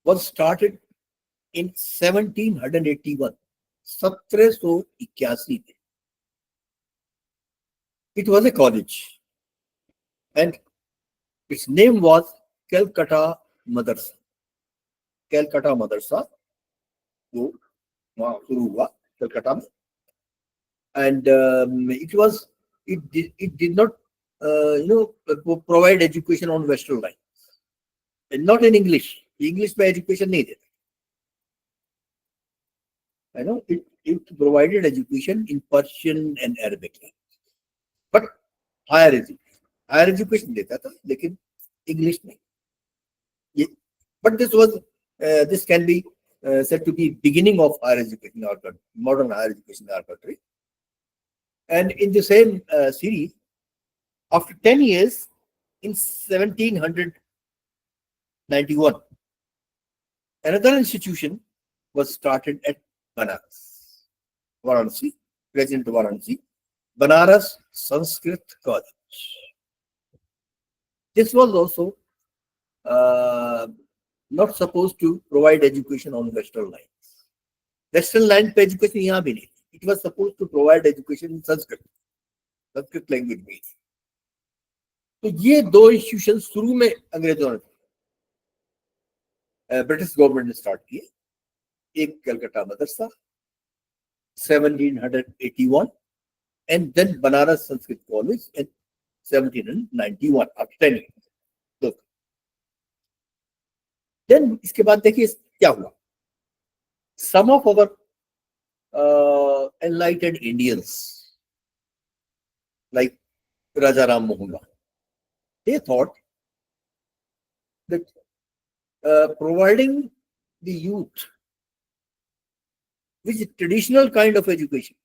was started in 1781. 1781 में. It was a college and its name was Calcutta Madrasa. Calcutta Madrasa वो वहाँ शुरू हुआ कलकत्ता में. and it did not provide education on Western line, and not in English. English में education नहीं देता. I know it provided education in Persian and Arabic language, but higher education देता था, लेकिन English नहीं. But this can be said to be beginning of higher education in our country, modern higher education in our country. And in the same series, after 10 years, in 1791, another institution was started at Varanasi, present Varanasi, Banaras Sanskrit College. This was also not supposed to provide education on Western lines. Western line पे education यहाँ भी नहीं. It was supposed to provide education in Sanskrit language में. तो ये दो institution शुरू में अंग्रेजों ने ब्रिटिश गवर्नमेंट ने स्टार्ट किए. एक Calcutta Madrasa 1781 and then Banaras Sanskrit College in 1791 after 10 years. Look. Then इसके बाद देखिए क्या हुआ. Some of our enlightened Indians like Raja Ram Mohan Rai, they thought that providing the youth with a traditional kind of education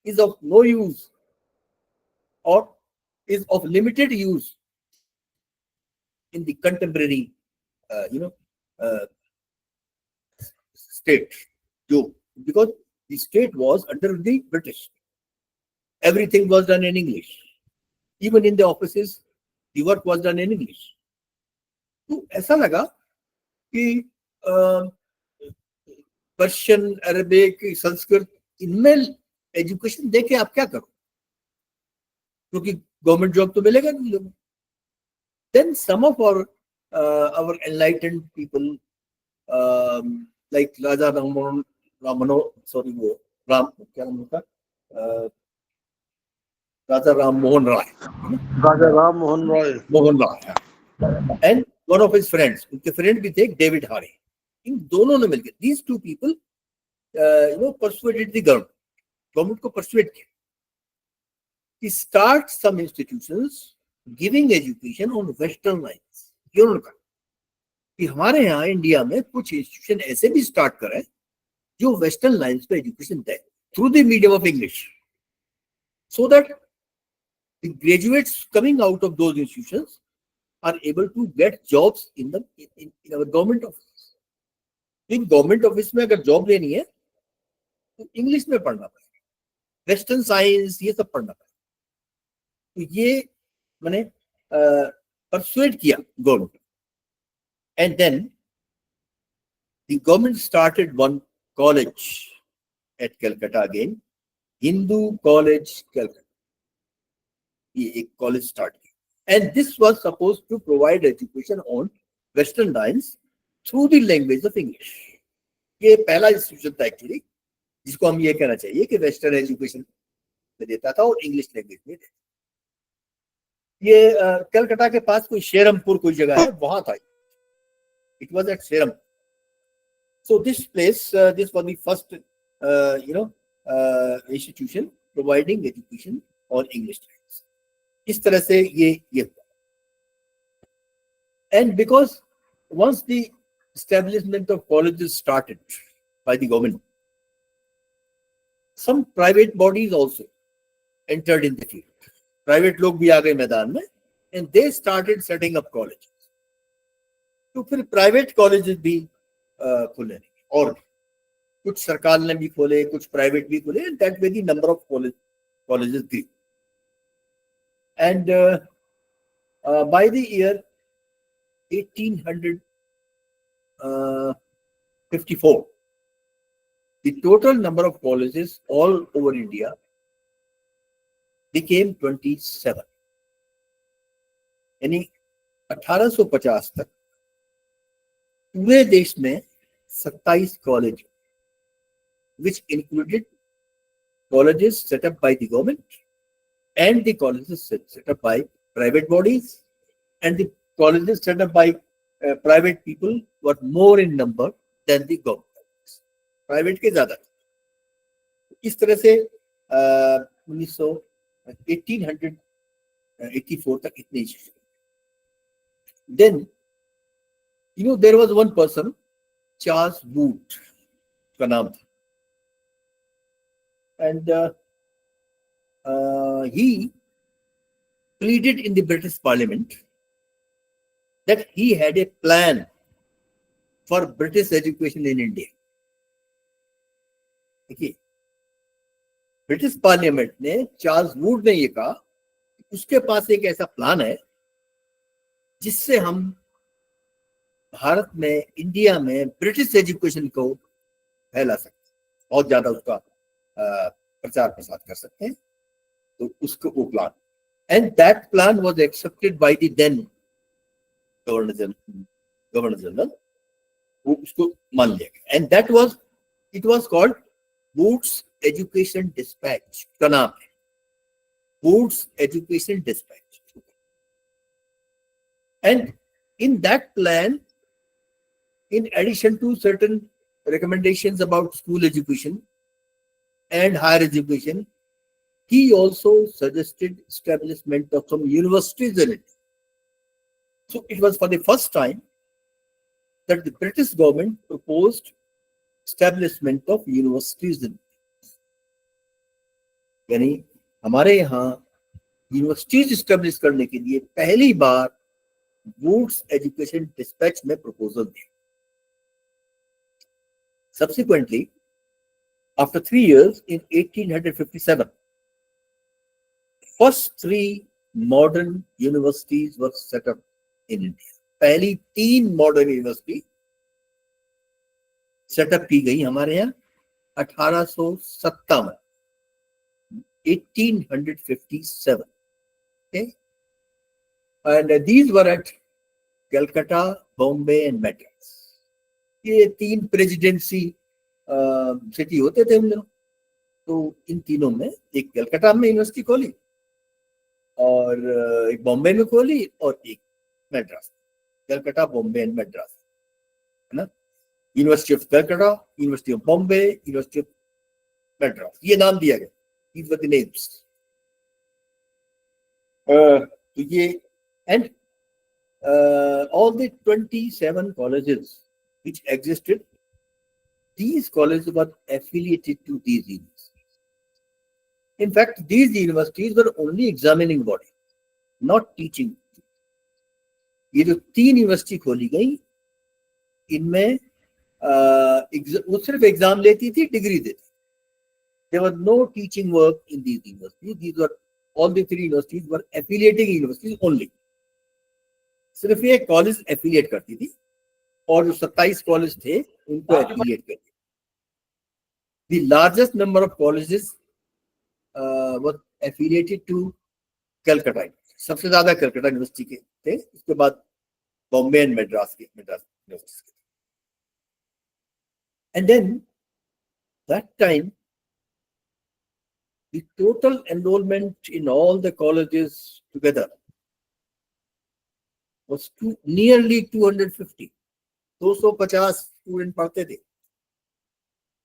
is of no use or is of limited use in the contemporary state, because the state was under the British. Everything was done in English. Even in the offices, the work was done in English. तो ऐसा लगा कि Persian, Arabic, Sanskrit, इनमें education देके आप क्या करो, क्योंकि गवर्नमेंट जॉब तो मिलेगा नहीं लोगों. Then some of our enlightened people like Raja Ram Mohan Rai. Raja Ram Mohan Roy. Mohan Rai. And one of his friends, उनके फ्रेंड भी थे डेविड हारे. इन दोनों ने मिलकर, these two people persuaded the government को persuade किया कि start some institutions giving education on Western lines. ये उन्होंने कहा कि हमारे यहाँ इंडिया में कुछ इंस्टीट्यूशन ऐसे भी स्टार्ट करें जो वेस्टर्न लाइन्स पे education they through the medium of English, so that the graduates coming out of those institutions are able to get jobs in our government office. In government office में अगर job लेनी है तो English में पढ़ना पड़ेगा, western science ये सब पढ़ना पड़ेगा. तो ये मैंने परसुएड किया government. And then the government started one college at Calcutta again, Hindu College, Calcutta. ये एक college start किया. And this was supposed to provide education on Western lines through the language of English. ये पहला institution था actually, जिसको हम ये कहना चाहिए कि वेस्टर्न एजुकेशन में देता था और इंग्लिश लैंग्वेज में देता. ये कलकत्ता के पास कोई शेरमपुर कोई जगह है, वहां था. It was at Seram. So this place, this was the first, institution providing education on English lines. इस तरह से ये. And because once the establishment of colleges started by the government, some private bodies also entered in the field. Private लोग भी आ गए मैदान में, and they started setting up colleges. तो फिर प्राइवेट कॉलेजेस भी खुले, और कुछ सरकार ने भी खोले, कुछ प्राइवेट भी खोले. That way the number of colleges grew. And by the year 1854 the total number of colleges all over India became 27. यानी 1850 तक पूरे देश में 27 college, which included colleges set up by the government and the colleges set up by private bodies, and the colleges set up by private people were more in number than the government. Private के ज्यादा। इस तरह से 1884 तक इतने। Then there was one person, Charles Wood का नाम था, and he pleaded in the British Parliament that he had a plan for British education in India. देखिए, ब्रिटिश पार्लियामेंट ने, चार्ल्स वुड ने ये कहा कि उसके पास एक ऐसा प्लान है जिससे हम भारत में, इंडिया में ब्रिटिश एजुकेशन को फैला सकते हैं, बहुत ज्यादा उसका प्रचार प्रसार कर सकते हैं। तो उसको वो plan, and that plan was accepted by the then governor general, वो उसको मान लिया गया, and that was, it was called Wood's education dispatch का नाम है, Wood's education dispatch. And in that plan, in addition to certain recommendations about school education and higher education, he also suggested establishment of some universities in it. So it was for the first time that the British government proposed establishment of universities in it. यानी हमारे यहाँ universities establish करने के लिए पहली बार woods education dispatch में proposal दिया। Subsequently, after 3 years, in 1857, first 3 modern universities were set up in India. पहली 3 मॉडर्न यूनिवर्सिटी सेटअप की गई हमारे यहाँ 1857, 1857. Okay, and these were at Calcutta, Bombay, and Madras. ये 3 प्रेसिडेंसी सिटी होते थे हम लोग। तो इन तीनों में एक कलकत्ता में यूनिवर्सिटी खोली, और एक बॉम्बे में खोली, और एक मद्रास। कलकत्ता, बॉम्बे एंड मद्रास, है ना। University of Calcutta, university of Bombay, university of Madras, ये नाम दिया गया। These were the names. तो ये, and all the 27 colleges which existed, these colleges were affiliated to these universities. In fact, these universities were only examining body, not teaching. ये जो 3 university खोली गई, इनमें वो सिर्फ एग्जाम लेती थी, डिग्री देती। There was no teaching work in these universities. These were, all the 3 universities were affiliating universities only. सिर्फ ये कॉलेज एफिलिएट करती थी, और जो 27 कॉलेज थे उनको एफिलिएट करते। The largest number of colleges were affiliated to Calcutta. सबसे ज्यादा कलकत्ता यूनिवर्सिटी के थे, उसके बाद Bombay and Madras university. And then that time the total enrollment in all the colleges together was nearly 250. 250 student पढ़ते थे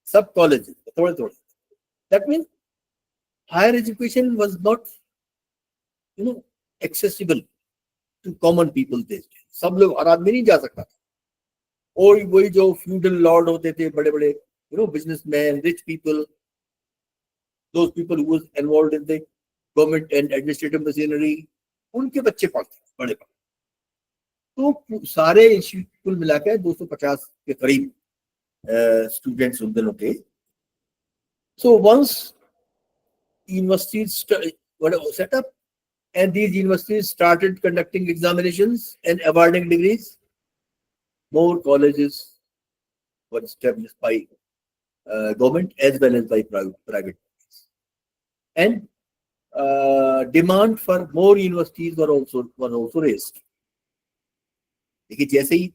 सब कॉलेज, थोड़े थोड़े। That mean higher education was not accessible to common people. सब लोग, हर आदमी नहीं जा सकता था। और वही जो फ्यूडल लॉर्ड होते थे, बड़े बड़े businessman, rich people, those people who was involved in the government and administrative machinery, उनके बच्चे पढ़ते बड़े पढ़ते। तो सारे इंस्टीट्यूट कुल मिलाकर 250 के करीब स्टूडेंट्स उन दिनों थे। So once universities were set up and these universities started conducting examinations and awarding degrees, more colleges were established by government as well as by private. And demand for more universities were also raised. देखिए, जैसे ही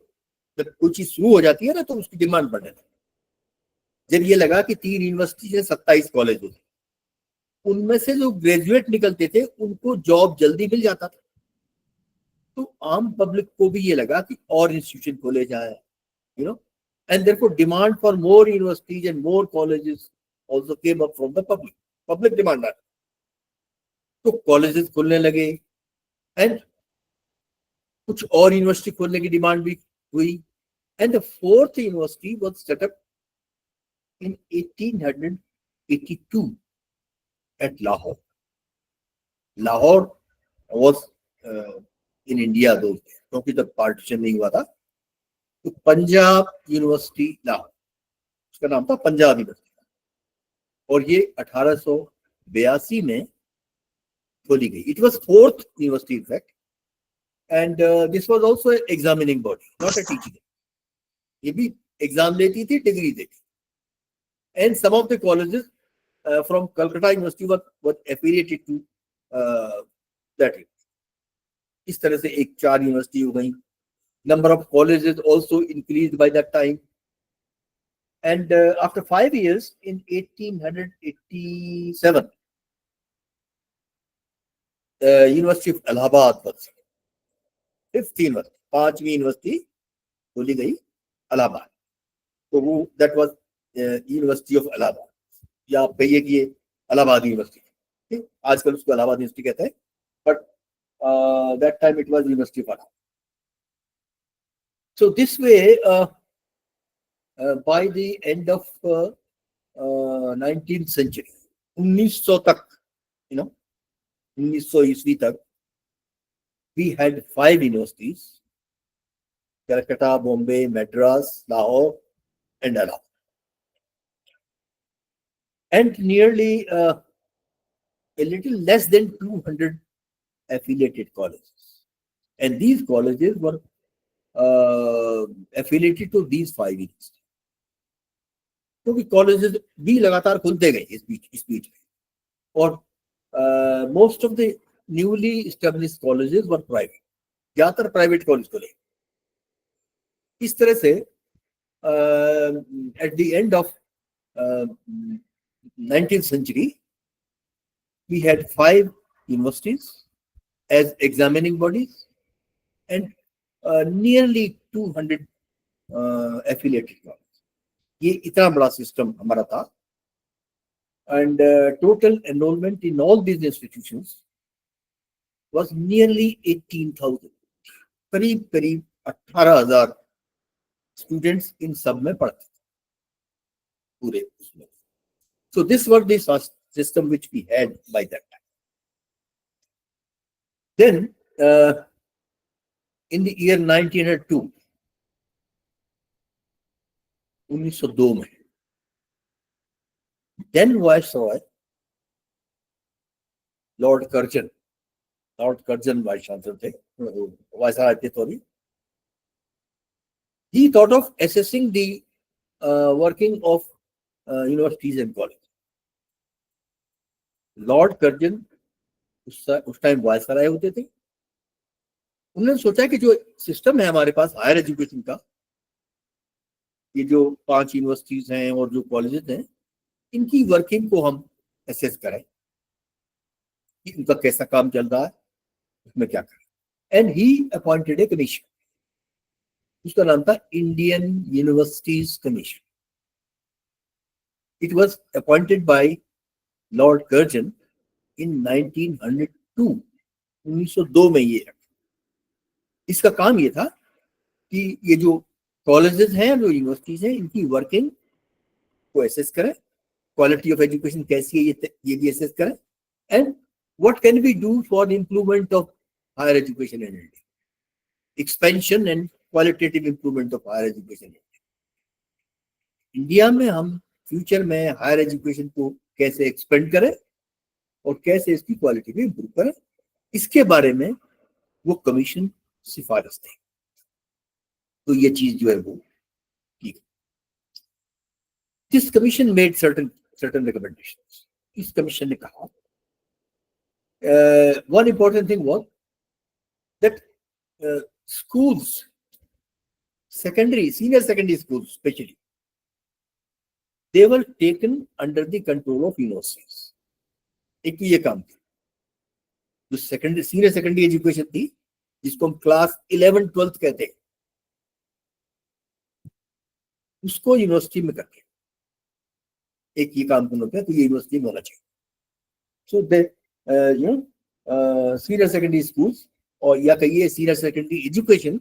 जब कोई चीज शुरू हो जाती है ना, तो उसकी डिमांड बढ़ने लगती है। जब ये लगा कि 3 यूनिवर्सिटी से 27 कॉलेज होते, उनमें से जो ग्रेजुएट निकलते थे उनको जॉब जल्दी मिल जाता था। तो आम पब्लिक को भी ये लगा कि और इंस्टीट्यूशन खोले जाए, you know, and therefore demand for more universities and more colleges also came up from the public demand आया। तो कॉलेजेस खुलने लगे एंड कुछ और यूनिवर्सिटी खोलने की डिमांड भी हुई, and the fourth university was set up in 1882 at Lahore. Lahore was in India those days, क्योंकि तब पार्टीशन नहीं हुआ था। तो पंजाब यूनिवर्सिटी लाहौर, उसका नाम था पंजाब यूनिवर्सिटी, और ये 1882 में खोली गई। It was fourth university in fact, and this was also examining body, not a teaching. ये भी एग्जाम लेती थी, डिग्री देती, and some of the colleges from Calcutta University was affiliated to that. इस तरह से एक 4 यूनिवर्सिटी हो गई। Number of colleges also increased by that time. And after 5 years, in 1887, University of Allahabad was 5th university, 5वीं university खोली गई इलाहाबाद। तो वो that was University of Allahabad, या आप कहिए कि ये इलाहाबाद यूनिवर्सिटी, ठीक, आजकल उसको इलाहाबाद यूनिवर्सिटी कहते हैं, but that time it was university of Allahabad. So this way, by the end of 19th century, 1900 तक, 1900 ईस्वी तक, we had 5 universities: Calcutta, Bombay, Madras, Lahore, and Allahabad. And nearly a little less than 200 affiliated colleges. And these colleges were affiliated to these 5 universities. क्योंकि colleges भी लगातार खुलते गए इस बीच में, और most of the newly established colleges were private, ज्यादातर private college खुले। इस तरह से at the end of 19th century we had 5 universities as examining bodies and nearly 200 affiliated colleges. ये इतना बड़ा सिस्टम हमारा था, and total enrollment in all these institutions was nearly 18,000, करीब 18,000 स्टूडेंट्स इन सब में पढ़ते थे पूरे उसमें। So this was the system which we had by that time. Then in the year 1902, 1902 में, then Viceroy Lord Curzon Vice Chancellor थे, Viceroy थे, sorry, he thought of assessing the working of universities and colleges. Lord Curzon उस time viceroy होते थे। उन्होंने सोचा कि जो सिस्टम है हमारे पास हायर एजुकेशन का, ये जो 5 यूनिवर्सिटीज हैं और जो कॉलेजेस हैं, इनकी वर्किंग को हम एसेस करें कि उनका कैसा काम चल रहा है, उसमें क्या करें। And he appointed a commission, उसका नाम था Indian universities commission. It was appointed by Lord Curzon in 1902, 1902 में ये। इसका काम ये था कि ये जो कॉलेजेस हैं, जो यूनिवर्सिटीज हैं, इनकी वर्किंग को एसेस करें, क्वालिटी ऑफ एजुकेशन कैसी है ये भी एसेस करें, and what can we do for improvement of higher education in India, expansion and qualitative improvement of higher education. India में हम फ्यूचर में हायर एजुकेशन को कैसे एक्सपेंड करें और कैसे इसकी क्वालिटी भी इंप्रूव करें, इसके बारे में वो कमीशन सिफारिश दें। तो ये चीज जो है वो की। This commission made certain recommendations. इस कमीशन ने कहा one important thing was that schools, senior secondary schools especially, they were taken under the control of universities. एक तो ये काम था। जो सेकेंडरी सीनियर सेकेंडरी एजुकेशन थी, जिसको हम क्लास 11-12 कहते हैं, उसको यूनिवर्सिटी में करके एक ये काम करना होता है, तो ये यूनिवर्सिटी में होना चाहिए। सो दे सीनियर सेकेंडरी स्कूल्स, और या कहिए senior secondary education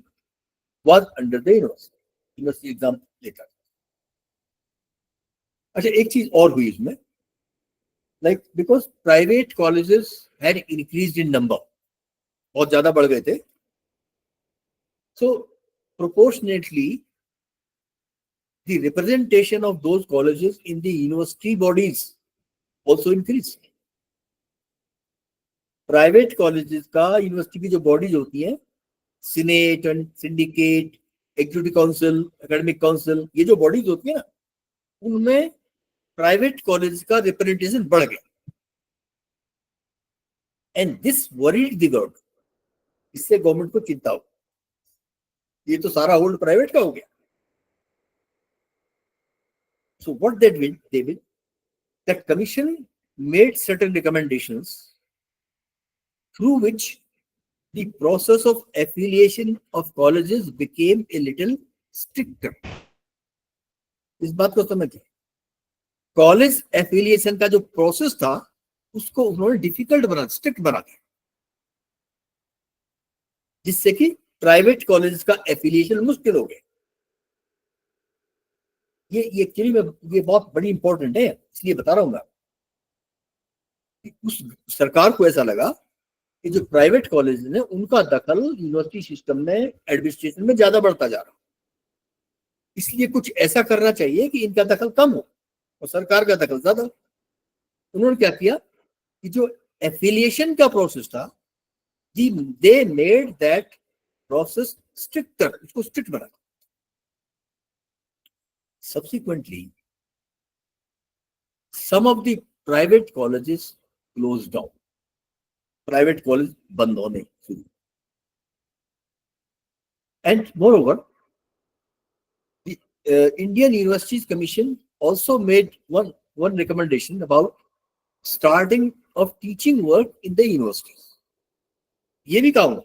was under the university exam लेता। अच्छा, एक चीज और हुई इसमें, like because private colleges had increased in number, बहुत ज्यादा बढ़ गए थे, सो proportionately the representation of those colleges in the university bodies also increased. Private colleges का यूनिवर्सिटी की जो बॉडीज होती हैं, senate and syndicate, executive council, academic council, ये जो बॉडीज होती है ना, उनमें प्राइवेट कॉलेज का रिप्रेजेंटेशन बढ़ गया। And this worried the government, इससे गवर्नमेंट को चिंता हो, ये तो सारा होल्ड प्राइवेट का हो गया। So what they did, that commission made certain recommendations through which the process of affiliation of colleges became a little stricter. इस बात को समझिए, कॉलेज एफिलिएशन का जो प्रोसेस था उसको उन्होंने डिफिकल्ट बना, स्ट्रिक्ट बना दिया, जिससे कि प्राइवेट कॉलेज का एफिलिएशन मुश्किल हो गया। ये एक्चुअली में ये बहुत बड़ी इंपॉर्टेंट है, इसलिए बता रहा हूं मैं। उस सरकार को ऐसा लगा कि जो प्राइवेट कॉलेज ने, उनका दखल यूनिवर्सिटी सिस्टम में, एडमिनिस्ट्रेशन में ज्यादा बढ़ता जा रहा, इसलिए कुछ ऐसा करना चाहिए कि इनका दखल कम हो और सरकार का दखल ज्यादा। उन्होंने क्या किया कि जो एफिलिएशन का प्रोसेस था, they made that process stricter, उसको स्ट्रिक्ट बना। Subsequently, some of the private colleges closed down. Private college बंद होने शुरू। And moreover, the Indian Universities Commission also made one recommendation about starting of teaching work in the universities. ये भी कहा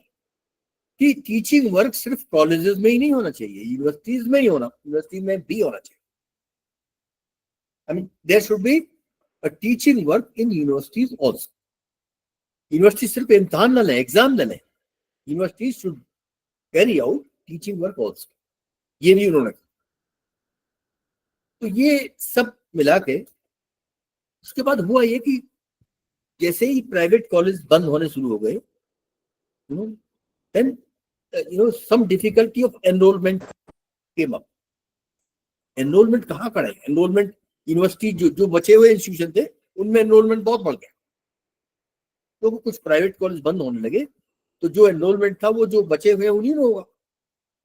कि teaching work सिर्फ colleges में ही नहीं होना चाहिए, यूनिवर्सिटीज में ही होना, यूनिवर्सिटी में भी होना चाहिए। I mean, there should be a teaching work in universities also. University सिर्फ इम्तिहान न लें, एग्जाम न लें, university should carry out teaching work also, ये भी उन्होंने कहा। तो ये सब मिला के उसके बाद हुआ ये कि जैसे ही प्राइवेट कॉलेज बंद होने शुरू हो गए, then some difficulty of enrollment came up. Enrolment कहाँ करें, एनरोलमेंट यूनिवर्सिटी जो बचे हुए इंस्टीट्यूशन थे उनमें एनरोलमेंट बहुत बढ़ गया, तो कुछ प्राइवेट कॉलेज बंद होने लगे, तो जो एनरोलमेंट था वो जो बचे हुए उन्हीं में होगा।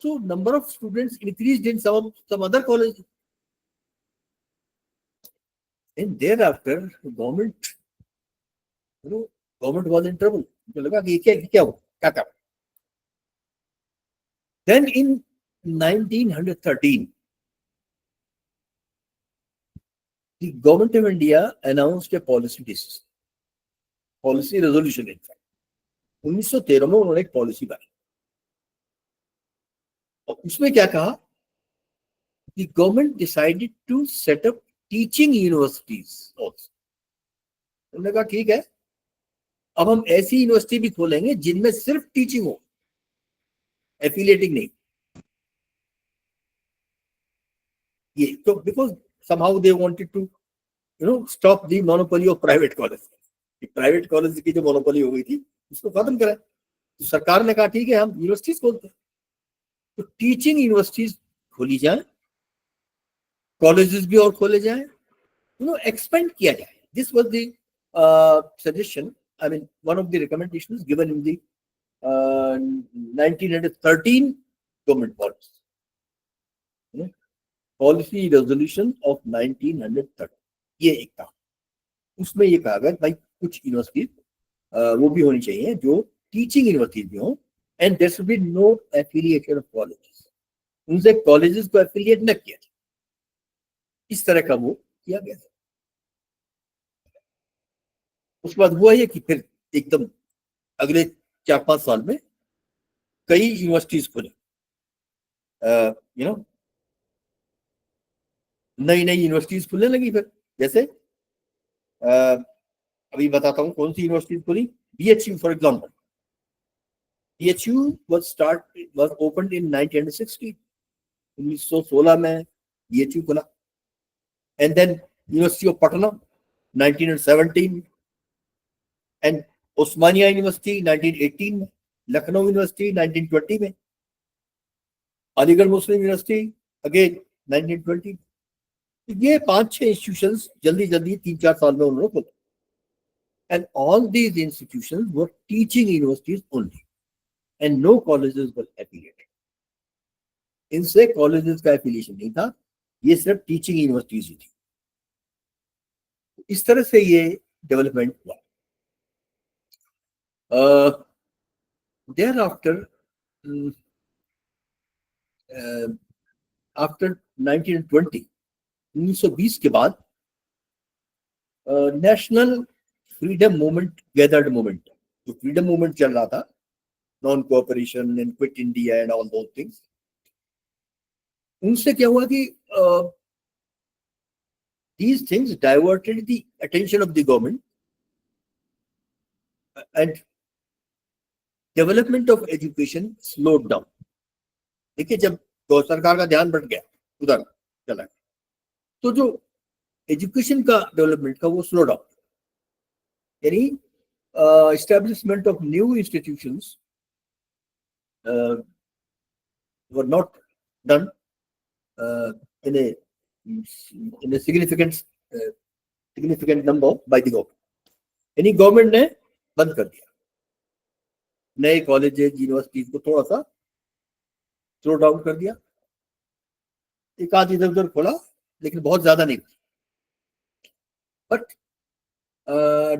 So number of students increased in some other colleges, and thereafter government was in trouble. मुझे लगा कि क्या हुआ, क्या कर। Then in 1913, the government of India announced a policy decision, policy resolution in fact. 1913 में उन्होंने एक पॉलिसी बनाई, और उसमें क्या कहा, the government decided to set up teaching universities also. उन्होंने कहा ठीक है, अब हम ऐसी यूनिवर्सिटी भी खोलेंगे जिनमें सिर्फ टीचिंग हो, एफिलिएटिंग नहीं। ये तो because somehow they wanted to stop the monopoly of private colleges. Private college की जो मोनोपोली हो गई थी उसको खत्म करें, तो सरकार ने कहा ठीक है हम यूनिवर्सिटीज खोलते हैं, तो टीचिंग यूनिवर्सिटीज खोली जाए, कॉलेजेस भी और खोले जाए, एक्सपेंड किया जाए। This was the suggestion, I mean one of the recommendations given in the 1913 government policy, policy resolution of 1913, ये एक था। उसमें ये कहा गया भाई कुछ यूनिवर्सिटी वो भी होनी चाहिए जो टीचिंग यूनिवर्सिटी भी हो, and there should be no affiliation of colleges, उनसे कॉलेजेस को एफिलिएट न किया जाए, इस तरह का वो किया गया। उसके बाद हुआ ये कि फिर एकदम अगले 4-5 साल में कई यूनिवर्सिटीज खुले, यू नो, नई नई यूनिवर्सिटीज खुलने लगी फिर। जैसे अभी बताता हूँ कौन सी यूनिवर्सिटीज खुली। BHU for example, BHU was opened in 1960, 1916 में BHU खुला। And then university of Patna 1917, एंड उस्मानिया यूनिवर्सिटी 1918 में, लखनऊ यूनिवर्सिटी 1920 में, अलीगढ़ मुस्लिम यूनिवर्सिटी अगेन 1920। ये 5-6 इंस्टीट्यूशंस जल्दी जल्दी 3-4 साल में उन्होंने खोले। And all these institutions were teaching universities only and no colleges were affiliated. इनसे कॉलेजेस का एफिलिएशन नहीं था, ये सिर्फ टीचिंग यूनिवर्सिटीज ही थी। इस तरह से ये डेवलपमेंट हुआ। thereafter आफ्टर 1920, 1920 के बाद national freedom movement, gathered movement, जो फ्रीडम मूवमेंट चल रहा था, non cooperation and quit India and all those things, उनसे क्या हुआ कि these things diverted the attention of the government and development of education slowed down. देखिए, जब सरकार का ध्यान बढ़ गया उधर चला, तो जो एजुकेशन का डेवलपमेंट का वो स्लो डाउन, यानी establishment of new institutions were not done in a significant number by the government. यानी गवर्नमेंट ने बंद कर दिया, नए कॉलेजेस यूनिवर्सिटीज को थोड़ा सा स्लो डाउन कर दिया, एक आध इधर उधर खोला, लेकिन बहुत ज्यादा नहीं। But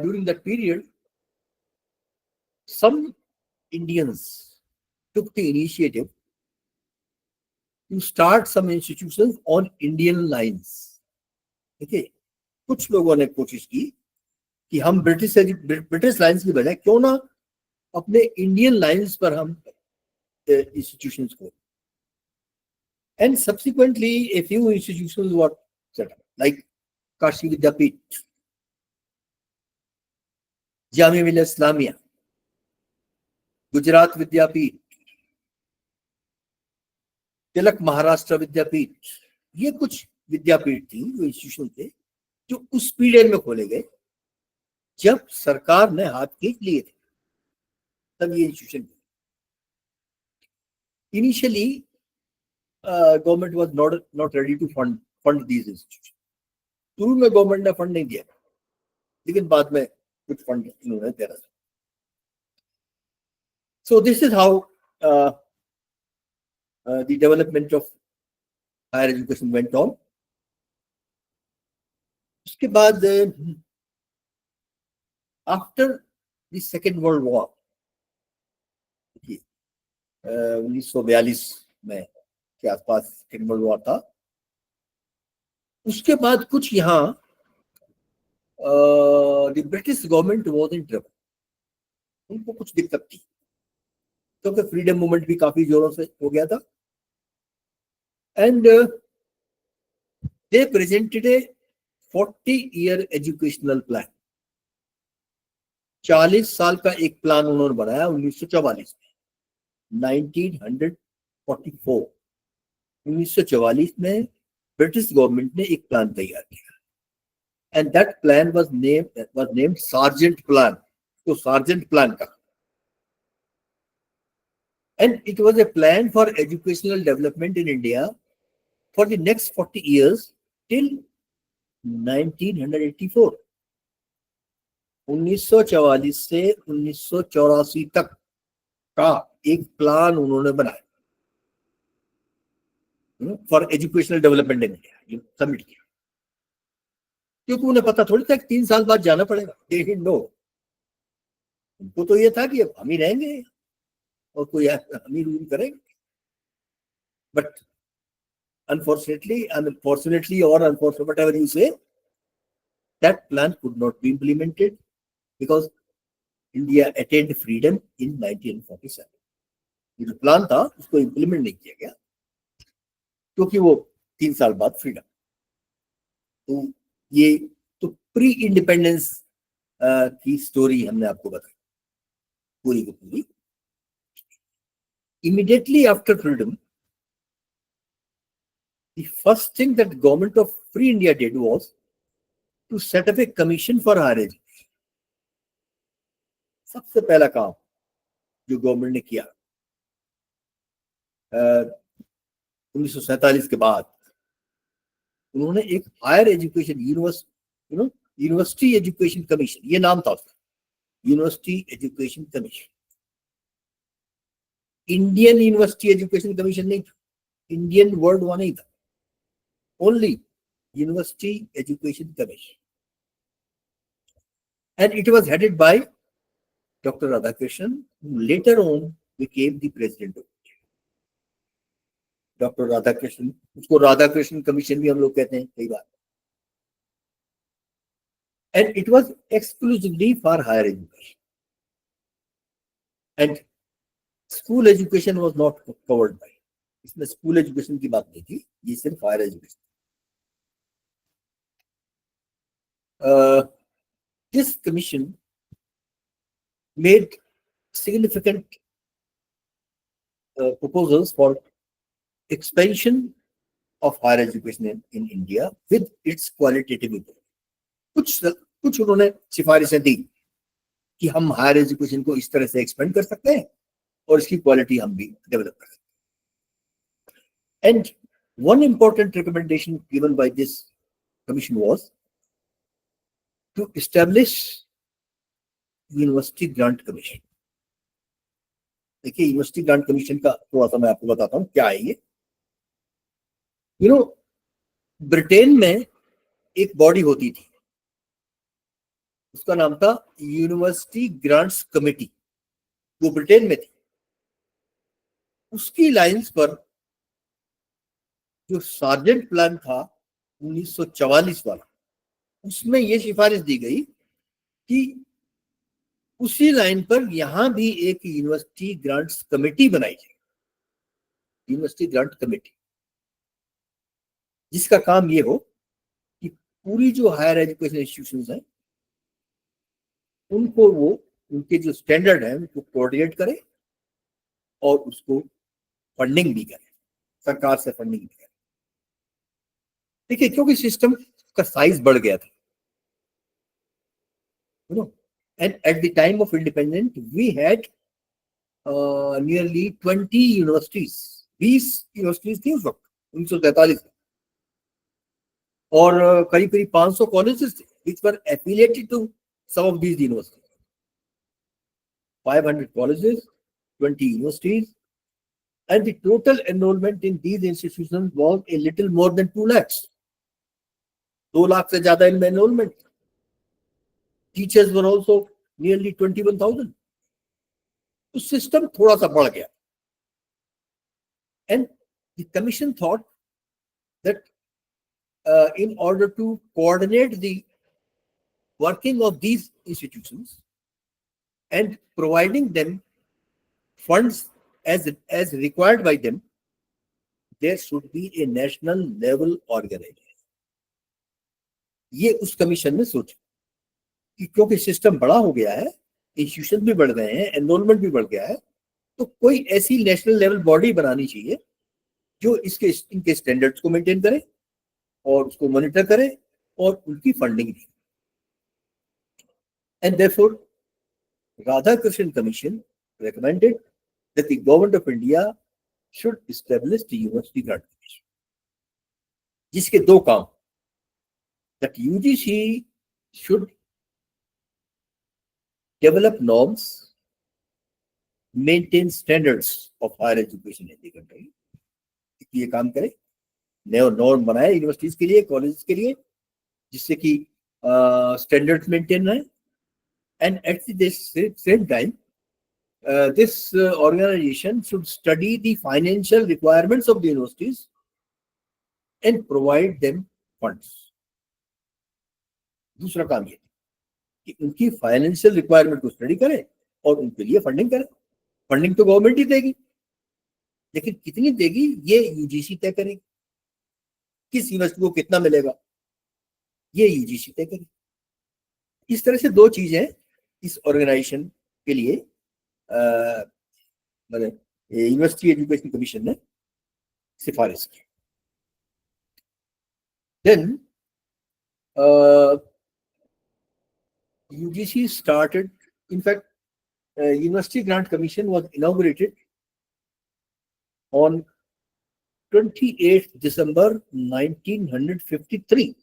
during that period some Indians took the initiative to start some institutions on Indian lines. Okay, कुछ लोगों ने कोशिश की कि हम ब्रिटिश लाइंस की बजाय क्यों ना अपने इंडियन लाइंस पर हम institutions को, and subsequently a few institutions were set up like Kashi Vidyapit, Jamia Millia Islamia, Gujarat Vidyapith, तिलक महाराष्ट्र विद्यापीठ। ये कुछ विद्यापीठ थी, जो इंस्टीट्यूशन थे, जो उस पीरियड में खोले गए जब सरकार ने हाथ खींच लिए थे, तब ये institution. Initially government was not ready to fund these institution. शुरू में गवर्नमेंट ने फंड नहीं दिया, लेकिन बाद में कुछ फंड इन्होंने दिया। So this is how the development of higher education went on. उसके बाद after the Second World War, 1942 में के आसपास सेकेंड वर्ल्ड वॉर था, उसके बाद कुछ यहाँ the British government was in trouble, उनको कुछ दिक्कत थी, क्योंकि फ्रीडम मूवमेंट भी काफी जोरों से हो गया था। And they presented A 40-year educational plan. 40 साल का एक प्लान उन्होंने बनाया 1944 में, 1944। 1944 में ब्रिटिश गवर्नमेंट ने एक प्लान तैयार किया, and that plan was named sergeant plan. तो सार्जेंट प्लान का, and it was a plan for educational development in India for the next 40 years till 1984। 1944 से 1984 तक का एक प्लान उन्होंने बनाया for educational development in India, submit किया, क्योंकि उन्हें पता थोड़ी था कि 3 साल बाद जाना पड़ेगा। नो, उनको तो ये था कि अब हम ही रहेंगे और कोई अमीर रूल करेंगे। But unfortunately or unfortunately, whatever you say, that plan could not be implemented because India attained freedom in 1947. ये जो प्लान था उसको इम्प्लीमेंट नहीं किया गया क्योंकि वो 3 साल बाद फ्रीडम। तो ये तो प्री इंडिपेंडेंस की स्टोरी हमने आपको बताई पूरी की पूरी। Immediately after freedom, the first thing that government of Free India did was to set up a commission for higher education. सबसे पहला काम जो गवर्नमेंट ने किया 1947 के बाद उन्होंने एक higher education university education commission, ये नाम था उसका, university education commission. Indian university education commission नहीं था, इंडियन वर्ड वहां नहीं था, only university education commission, and it was headed by Dr. Radhakrishnan, who later on became the president of India. Dr. Radhakrishnan, उसको राधाकृष्णन कमीशन भी हम लोग कहते हैं कई बार, and it was exclusively for higher education, and school education was not covered by, इसमें school education की बात नहीं थी, ये सिर्फ higher education. This commission made significant proposals for expansion of higher education in India with its qualitative improvement. कुछ उन्होंने सिफारिशें दी कि हम हायर एजुकेशन को इस तरह से एक्सपेंड कर सकते हैं और इसकी क्वालिटी हम भी डेवलप कर सकते हैं। And one important recommendation given by this commission was to establish university grant commission. देखिए यूनिवर्सिटी ग्रांट कमीशन का थोड़ा सा मैं आपको बताता हूं क्या है ये। ब्रिटेन में एक बॉडी होती थी, उसका नाम था यूनिवर्सिटी ग्रांट्स कमेटी, वो ब्रिटेन में थी। उसकी लाइंस पर जो सार्जेंट प्लान था 1944 वाला, उसमें यह सिफारिश दी गई कि उसी लाइन पर यहां भी एक यूनिवर्सिटी ग्रांट्स कमेटी बनाई जाए, यूनिवर्सिटी ग्रांट कमेटी, जिसका काम ये हो कि पूरी जो हायर एजुकेशन इंस्टीट्यूशंस हैं उनको वो उनके जो स्टैंडर्ड है उनको कोऑर्डिनेट करे और उसको फंडिंग भी करे, सरकार से फंडिंग भी करे। देखिए क्योंकि सिस्टम का साइज बढ़ गया था, and at the time of independence we had nearly 20 universities, 20 universities थी उस वक्त 1943 में, और करीब करीब 500 कॉलेजेस थे which were affiliated to some of these universities. 500 colleges, 20 universities, and the total enrollment in these institutions was a little more than 2 lakhs. 2 lakh से ज्यादा इनमें enrolment. Teachers were also nearly 21,000। तो सिस्टम थोड़ा सा बढ़ गया, and the commission thought that in order to coordinate the working of these institutions and providing them funds as required by them, there should be a national level organization. ये उस commission ने सोचा कि क्योंकि सिस्टम बड़ा हो गया है, इंस्टीट्यूशन भी बढ़ गए हैं, एनरोलमेंट भी बढ़ गया है, तो कोई ऐसी नेशनल लेवल बॉडी बनानी चाहिए जो इनके स्टैंडर्ड्स को मेंटेन करे और उसको मॉनिटर करे और उनकी फंडिंग भी। And therefore, Radhakrishnan Commission recommended that the government of India should establish the University Grant Commission, जिसके दो काम, that UGC should develop norms, maintain standards of higher education in the country, ये काम करे, नए नॉर्म बनाए universities के लिए, कॉलेज के लिए, जिससे कि स्टैंडर्ड्स मेंटेन रहे, and at the same time this organization should study the financial requirements of the universities and provide them funds. दूसरा काम ये, कि उनकी फाइनेंशियल रिक्वायरमेंट को स्टडी करें और उनके लिए फंडिंग करें। फंडिंग तो गवर्नमेंट ही देगी, लेकिन कितनी देगी ये यूजीसी तय करेगी। किस यूनिवर्सिटी को कितना मिलेगा ये यूजीसी तय करेगी। इस तरह से दो चीजें इस ऑर्गेनाइजेशन के लिए मतलब यूनिवर्सिटी एजुकेशन कमीशन ने सिफारिश की। Then UGC started, in fact, University Grant Commission was inaugurated on 28th December 1953.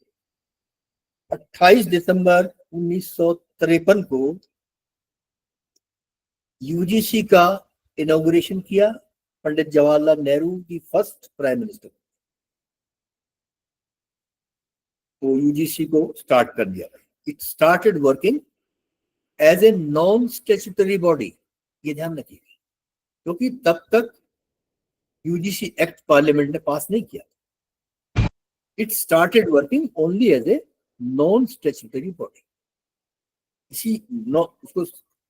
28 दिसंबर 1953 को यूजीसी का इनॉग्रेशन किया पंडित जवाहरलाल नेहरू की फर्स्ट प्राइम मिनिस्टर। तो यूजीसी को स्टार्ट कर दिया। It started working as a non statutory body, ये ध्यान रखिएगा, क्योंकि तब तक यूजीसी एक्ट पार्लियामेंट ने पास नहीं किया। It started working only as a non statutory body, उसको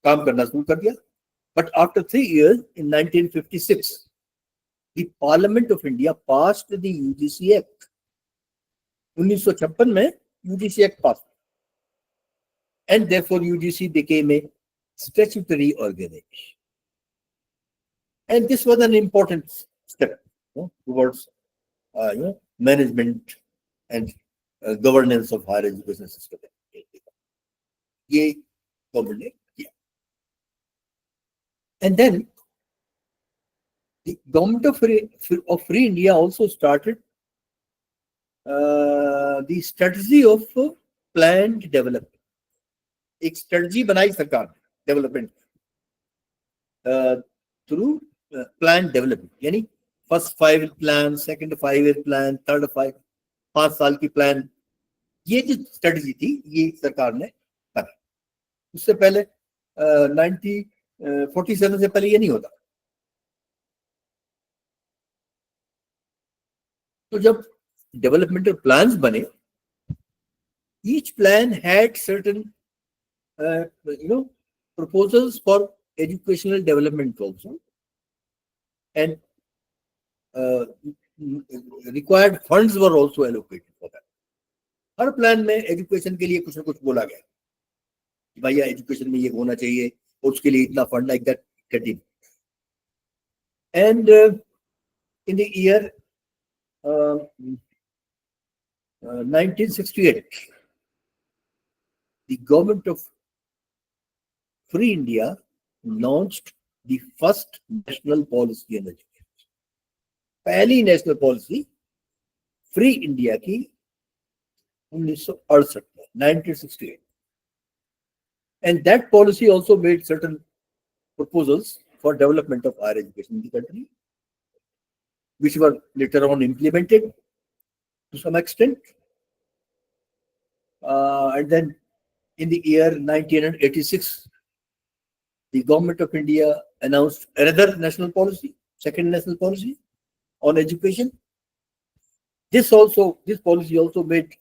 काम करना शुरू कर दिया। But after 3 years in 1956 the Parliament of India passed the UGC Act. 1956 में UGC Act passed, and therefore UGC became a statutory organization. And this was an important step towards management and governance of higher education system. ये government ने किया। And then the government of Free India also started the strategy of planned development. एक strategy बनाई सरकार development through plan development, यानी first 5 year plan, second 5 year plan, third 5 साल की plan. ये जो स्ट्रेटजी थी ये सरकार ने बनाई। उससे पहले 1947 से पहले ये नहीं होता। तो जब डेवलपमेंटल प्लान्स बने, each plan had certain proposals for educational development also, and required funds were also allocated for that. Her plan में एजुकेशन के लिए कुछ ना कुछ बोला गया कि भैया एजुकेशन में ये होना चाहिए और उसके लिए इतना fund, like that getting. And in the year 1968 the government of Free India launched the first national policy on education. पहली नेशनल पॉलिसी फ्री इंडिया की 1968 में, 1968, and that policy also made certain proposals for development of higher education in the country, which were later on implemented to some extent. And then in the year 1986, the government of India announced another national policy, second national policy on education. This policy also made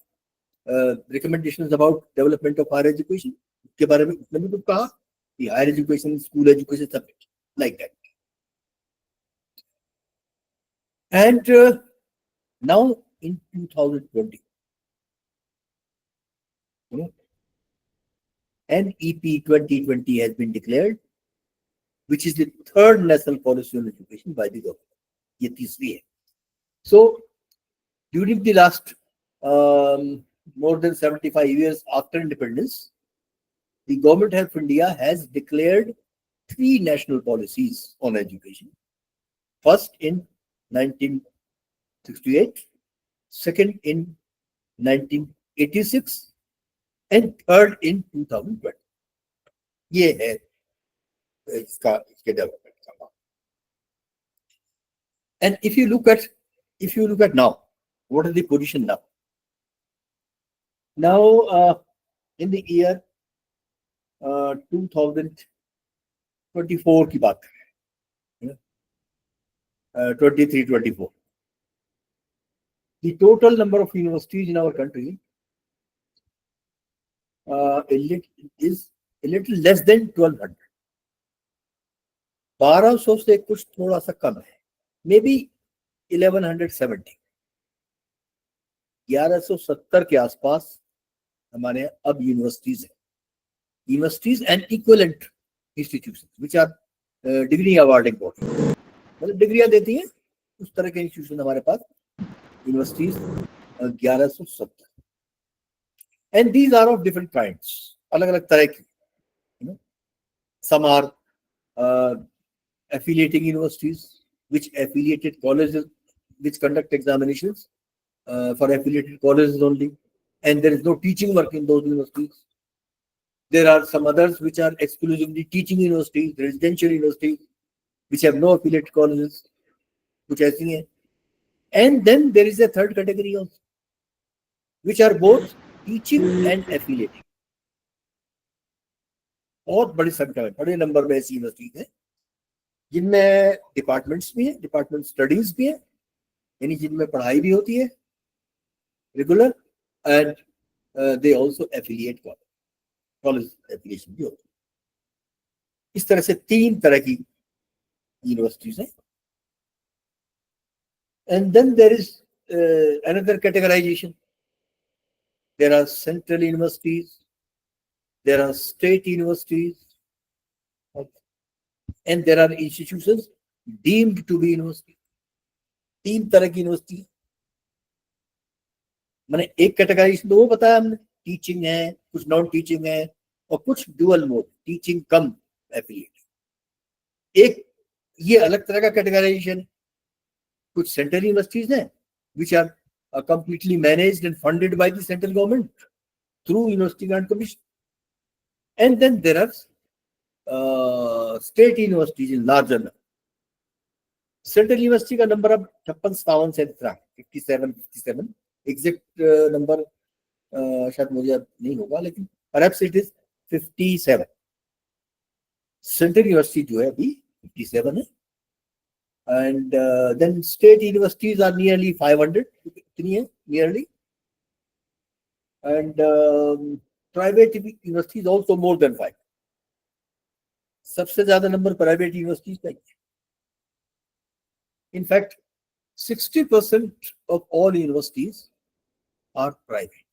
recommendations about development of higher education. के बारे में उसने भी कुछ कहा कि higher education, school education, subject like that. And now in 2020, NEP 2020 has been declared, which is the third national policy on education by the government. ये तीसरी है. So during the last more than 75 years after independence, the government of India has declared 3 national policies on education. First in 1968, second in 1986, and third in 2020. ये है इसके development का काम. And if you look at now, what is the position now? Now in the year 2024 की बात करें, 23-24, the total number of universities in our country is a little less than 1200. 1200 से कुछ थोड़ा सा कम है, मे बी 1170, 1170 के आसपास हमारे यहाँ अब यूनिवर्सिटीज है. Universities and equivalent institution which are degree awarding body, मतलब डिग्रियां देती हैं, उस तरह के इंस्टीट्यूशन हमारे पास universities 1170. And these are of different kinds, अलग अलग तरह की. Some are affiliating universities, which affiliated colleges, which conduct examinations for affiliated colleges only, and there is no teaching work in those universities. There are some others which are exclusively teaching universities, residential universities, which have no affiliated colleges, which I think. And then there is a third category also, which are both teaching and affiliating. बहुत बड़ी संख्या में, बड़े number में ऐसी universities हैं जिनमें departments भी हैं, डिपार्टमेंट स्टडीज भी हैं, यानी जिनमें पढ़ाई भी होती है regular, and they also affiliate college affiliation भी होती है. इस तरह से 3 तरह की यूनिवर्सिटीज हैं. And then there is another categorisation. There are central universities, there are state universities, and there are institutions deemed to be university. 3 तरह की यूनिवर्सिटी. मैंने एक कैटेगराइजेशन तो वो बताया हमने, टीचिंग है, कुछ नॉन टीचिंग है, और कुछ डुअल मोड, टीचिंग कम एफिलिएट. एक ये अलग तरह का कैटेगराइजेशन. कुछ सेंट्रल यूनिवर्सिटीज हैं which are completely managed and funded by the central government through University Grant Commission. And then there are state universities in larger number. Central university का number अब 56-57 से 57 एग्जैक्ट नंबर शायद मुझे अब नहीं होगा, लेकिन perhaps it is 57. Central university जो है अभी 57 है. And then state universities are nearly 500, इतनी है nearly. And private universities also more than 5. सबसे ज्यादा नंबर प्राइवेट यूनिवर्सिटीज का है. In fact, 60% of all universities are private.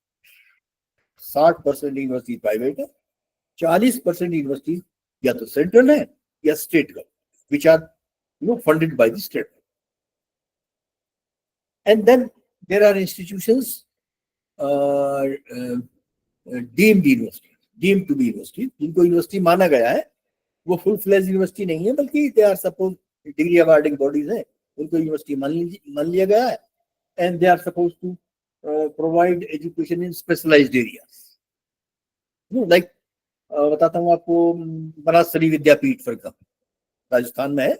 60% university private है, 40% यूनिवर्सिटी या तो सेंट्रल है या state government, which are funded by the state. And then there are institutions deemed university, deemed to be university, जिनको university माना गया है. वो फुल फ्लेज यूनिवर्सिटी नहीं है, बल्कि they are suppose degree awarding bodies है, उनको यूनिवर्सिटी मान लिया गया है. And they are suppose to provide education in specialized areas. Like बताता हूँ आपको, बनासरी विद्यापीठ फॉर एग्जाम्पल राजस्थान में है.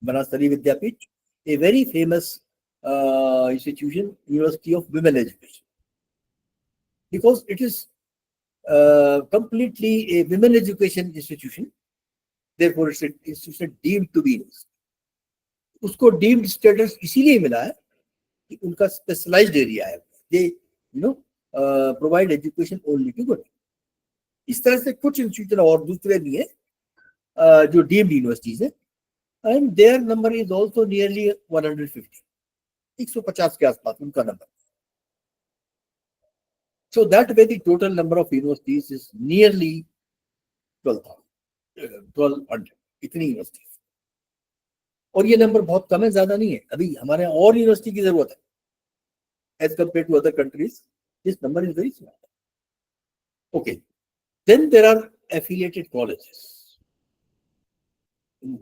Banasthali Vidyapeeth, a very famous institution, University of Women Education, because it is completely a women education institution. Therefore, it's an institution deemed to be university. उसको deemed status इसीलिए मिला है कि उनका specialized area है. They provide education only to women. इस तरह से कुछ इंस्टीट्यूशन और दूसरे भी हैं जो deemed universities हैं, and their number is also nearly 150. 150 के आसपास उनका number. So that way the total number of universities is nearly 1200. इतनी यूनिवर्सिटी. और ये नंबर बहुत कम है, ज्यादा नहीं है. अभी हमारे यहाँ और यूनिवर्सिटी की जरूरत है as compared to other countries. This number is very small. Okay. Then there are affiliated colleges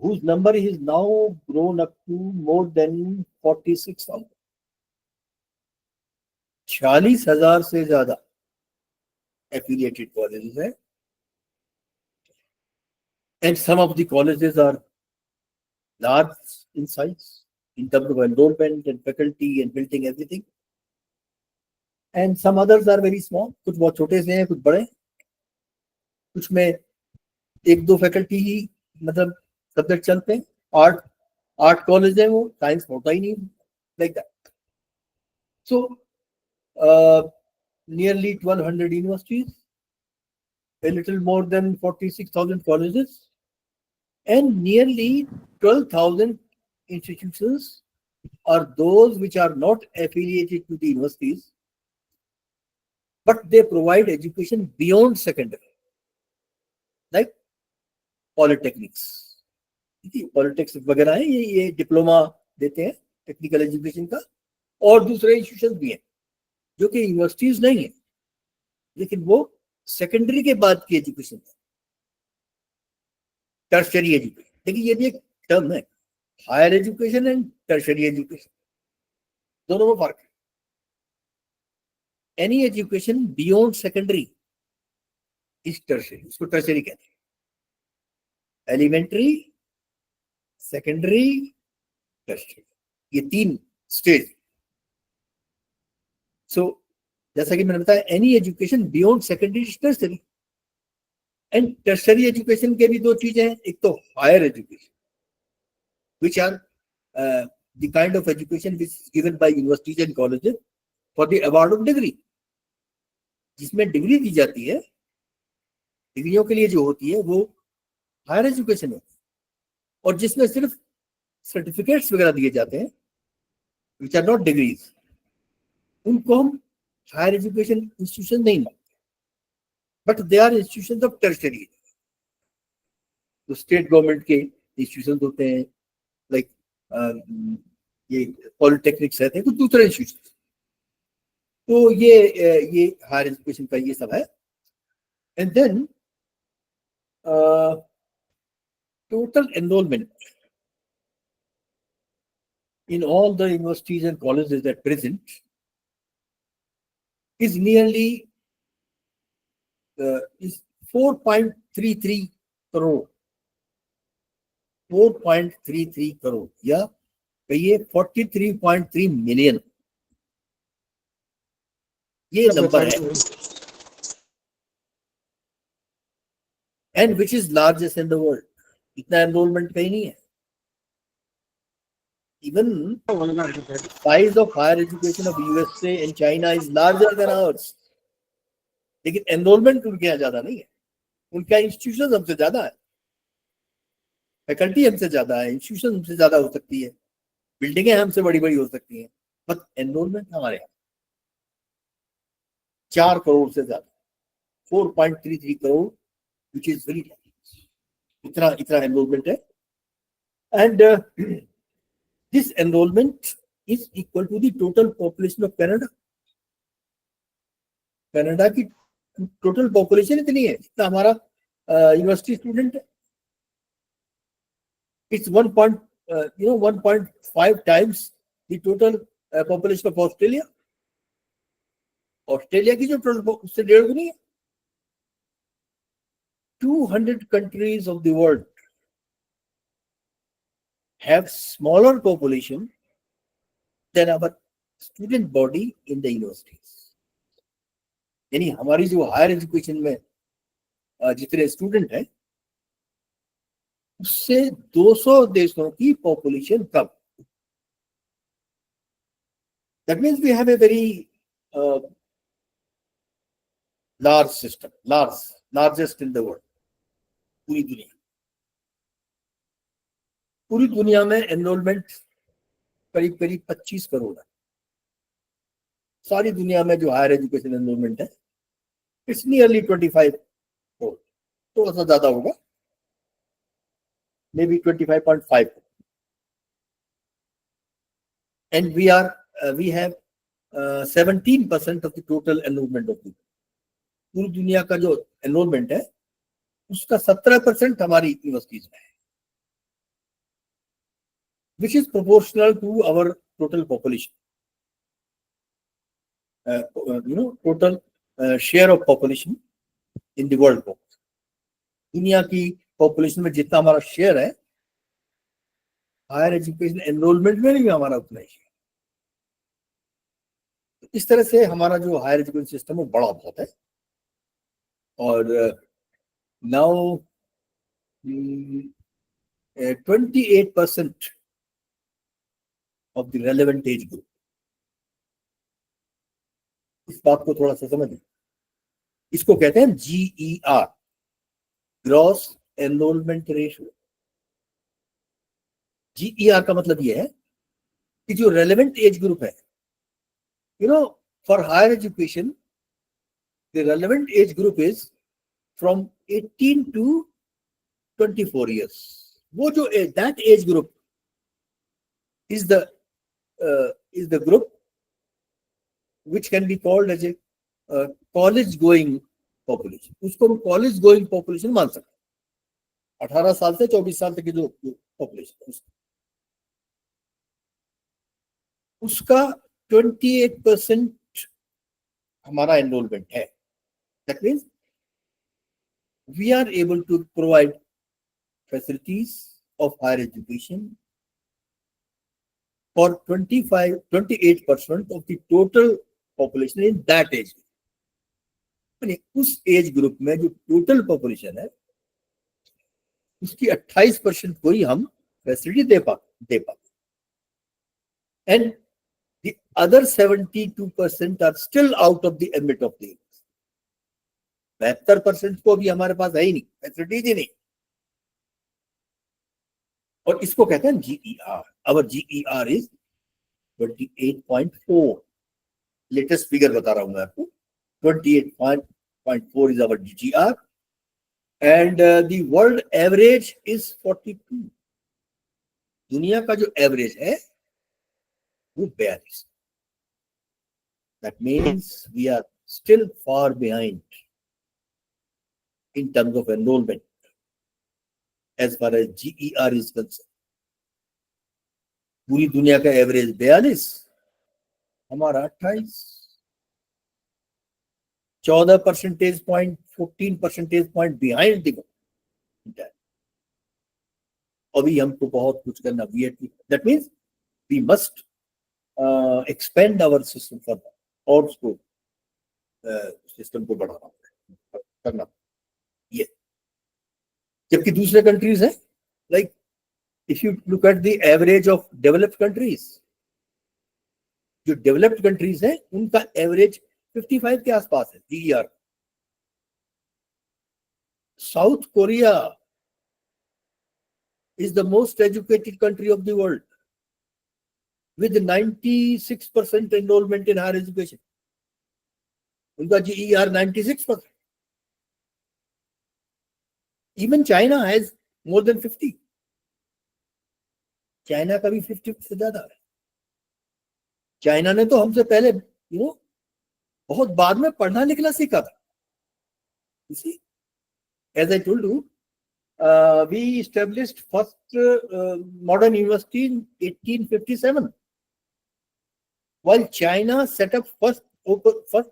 whose number is now grown up to more than 46,000. 46,000 से ज्यादा affiliated colleges हैं. And some of the colleges are large in size in terms of enrollment and faculty and building everything. And some others are very small. कुछ बहुत छोटे से हैं, कुछ बड़े. कुछ में 1-2 फैकल्टी ही मतलब सब्जेक्ट चलते हैं. आर्ट कॉलेज है, वो साइंस होता ही नहीं, like that. So nearly 1200 universities a little more than 46,000 colleges, and nearly 12,000 institutions are those which are not affiliated to the universities, but they provide education beyond secondary, like polytechnics. Polytex वगैरह है, ये diploma देते हैं technical education का, और दूसरे institution भी हैं जो कि यूनिवर्सिटीज नहीं है, लेकिन वो सेकेंडरी के बाद की एजुकेशन है, टर्शरी एजुकेशन. देखिए ये भी एक टर्म है, higher education and tertiary education, दोनों में फर्क है. Any education beyond secondary is tertiary, उसको टर्शरी कहते हैं. एलिमेंट्री, सेकेंडरी, टर्शरी, ये तीन स्टेज. सो जैसा कि मैंने बताया, any education beyond secondary is tertiary. And tertiary education के भी दो चीजें हैं, एक तो higher education which are the kind of education which is given by universities and colleges for the award of degree, जिसमें डिग्री दी जाती है, डिग्रियों के लिए जो होती है वो हायर एजुकेशन है, और जिसमें सिर्फ सर्टिफिकेट्स वगैरह दिए जाते हैं which are not degrees, उनको हम हायर एजुकेशन इंस्टीट्यूशन नहीं मानते, but they are institution of tertiary. तो स्टेट गवर्नमेंट के इंस्टीट्यूशन होते हैं, लाइक ये पॉलिटेक्निक्स रहते हैं, कुछ दूसरे इंस्टीट्यूशन. तो ये हायर एजुकेशन का ये सब है. And then total enrollment in all the universities and colleges at present is nearly is 4.33 crore. 4.33 crore या कहिए 43.3 million, ये नंबर है. And which is largest in the world. इतना एनरोलमेंट कहीं नहीं है. Even size of higher education of USA and China is larger than ours. लेकिन enrolment उनके यहाँ ज्यादा नहीं है. उनका इंस्टीट्यूशन हमसे ज्यादा है, फैकल्टी हमसे ज्यादा है, इंस्टीट्यूशन हमसे ज्यादा हो सकती है, बिल्डिंगें हमसे बड़ी बड़ी हो सकती हैं, बट एनरोलमेंट हमारे यहाँ 4 करोड़ से ज्यादा, 4.33 crore, which is very large. इतना एनरोलमेंट है. And this enrollment is equal to the total population of Canada. Canada की टोटल पॉपुलेशन इतनी है जितना हमारा यूनिवर्सिटी स्टूडेंट है. It's 1.5 times the total population of Australia. Australia की जो टोटल उससे 1.5 गुनी है. 200 countries of the world have smaller population than our student body in the universities. यानी हमारी जो हायर एजुकेशन में जितने स्टूडेंट हैं उससे 200 देशों की population come. That means we have a very large system, largest in the world. पूरी दुनिया में एनरोलमेंट करीब 25 करोड़ है. सारी दुनिया में जो हायर एजुकेशन एनरोलमेंट है इट्स नियरली 25 करोड़, थोड़ा सा ज्यादा होगा, maybe 25.5. And we have 17% of the total enrolment of the. पूरी दुनिया का जो एनरोलमेंट है उसका 17% हमारी यूनिवर्सिटीज में है, which is proportional to our total population. Total share of population in the world. दुनिया की पॉपुलेशन में जितना हमारा शेयर है, हायर एजुकेशन एनरोलमेंट में भी हमारा उतना ही शेयर. इस तरह से हमारा जो हायर एजुकेशन सिस्टम है बड़ा बहुत है. और now 28% of the relevant age group. इस बात को थोड़ा सा समझें. इसको कहते हैं GER, gross enrolment ratio. GER का मतलब ये है कि जो रेलेवेंट एज ग्रुप है, for higher education the relevant age group is from 18 to 24 years. वो जो that age group is the group which can be called as a college going population. उसको हम college going population मान सकते हैं। 18 साल से 24 साल तक की जो population, उसका 28% हमारा एनरोलमेंट है। That means we are able to provide facilities of higher education for 28% of the total population in that age group. यानी उस एज ग्रुप में जो टोटल पॉपुलेशन है उसकी 28% को ही हम फैसिलिटी दे पाते and the other 72% are still out of the ambit of the 72% को भी हमारे पास है ही नहीं, फैसिलिटीज ही नहीं। और इसको कहते हैं GER। Our GER is 28.4। Latest figure बता रहा हूं मैं आपको। 28.4 is our GER and the world average is 42। दुनिया का जो एवरेज है वो 42। That means we are still far behind in terms of enrollment as far as GER is concerned. पूरी दुनिया का एवरेज 42, हमारा 28। 14 percentage point 14 percentage point behind the अभी हमको बहुत कुछ करना। That means we must expand our system further और उसको सिस्टम को बढ़ाना करना। ये जबकि दूसरे कंट्रीज हैं, like if you look at the average of developed countries, जो डेवलप्ड कंट्रीज हैं उनका एवरेज 55 के आसपास है GER। South Korea is the most educated country of the world with 96% enrollment in higher education. उनका GER 96%. Even China has more than 50. China का भी 50 से ज्यादा है। चाइना ने तो हमसे पहले बहुत बाद में पढ़ना लिखना सीखा था। As I told you, we established first modern university in 1857, while China set up first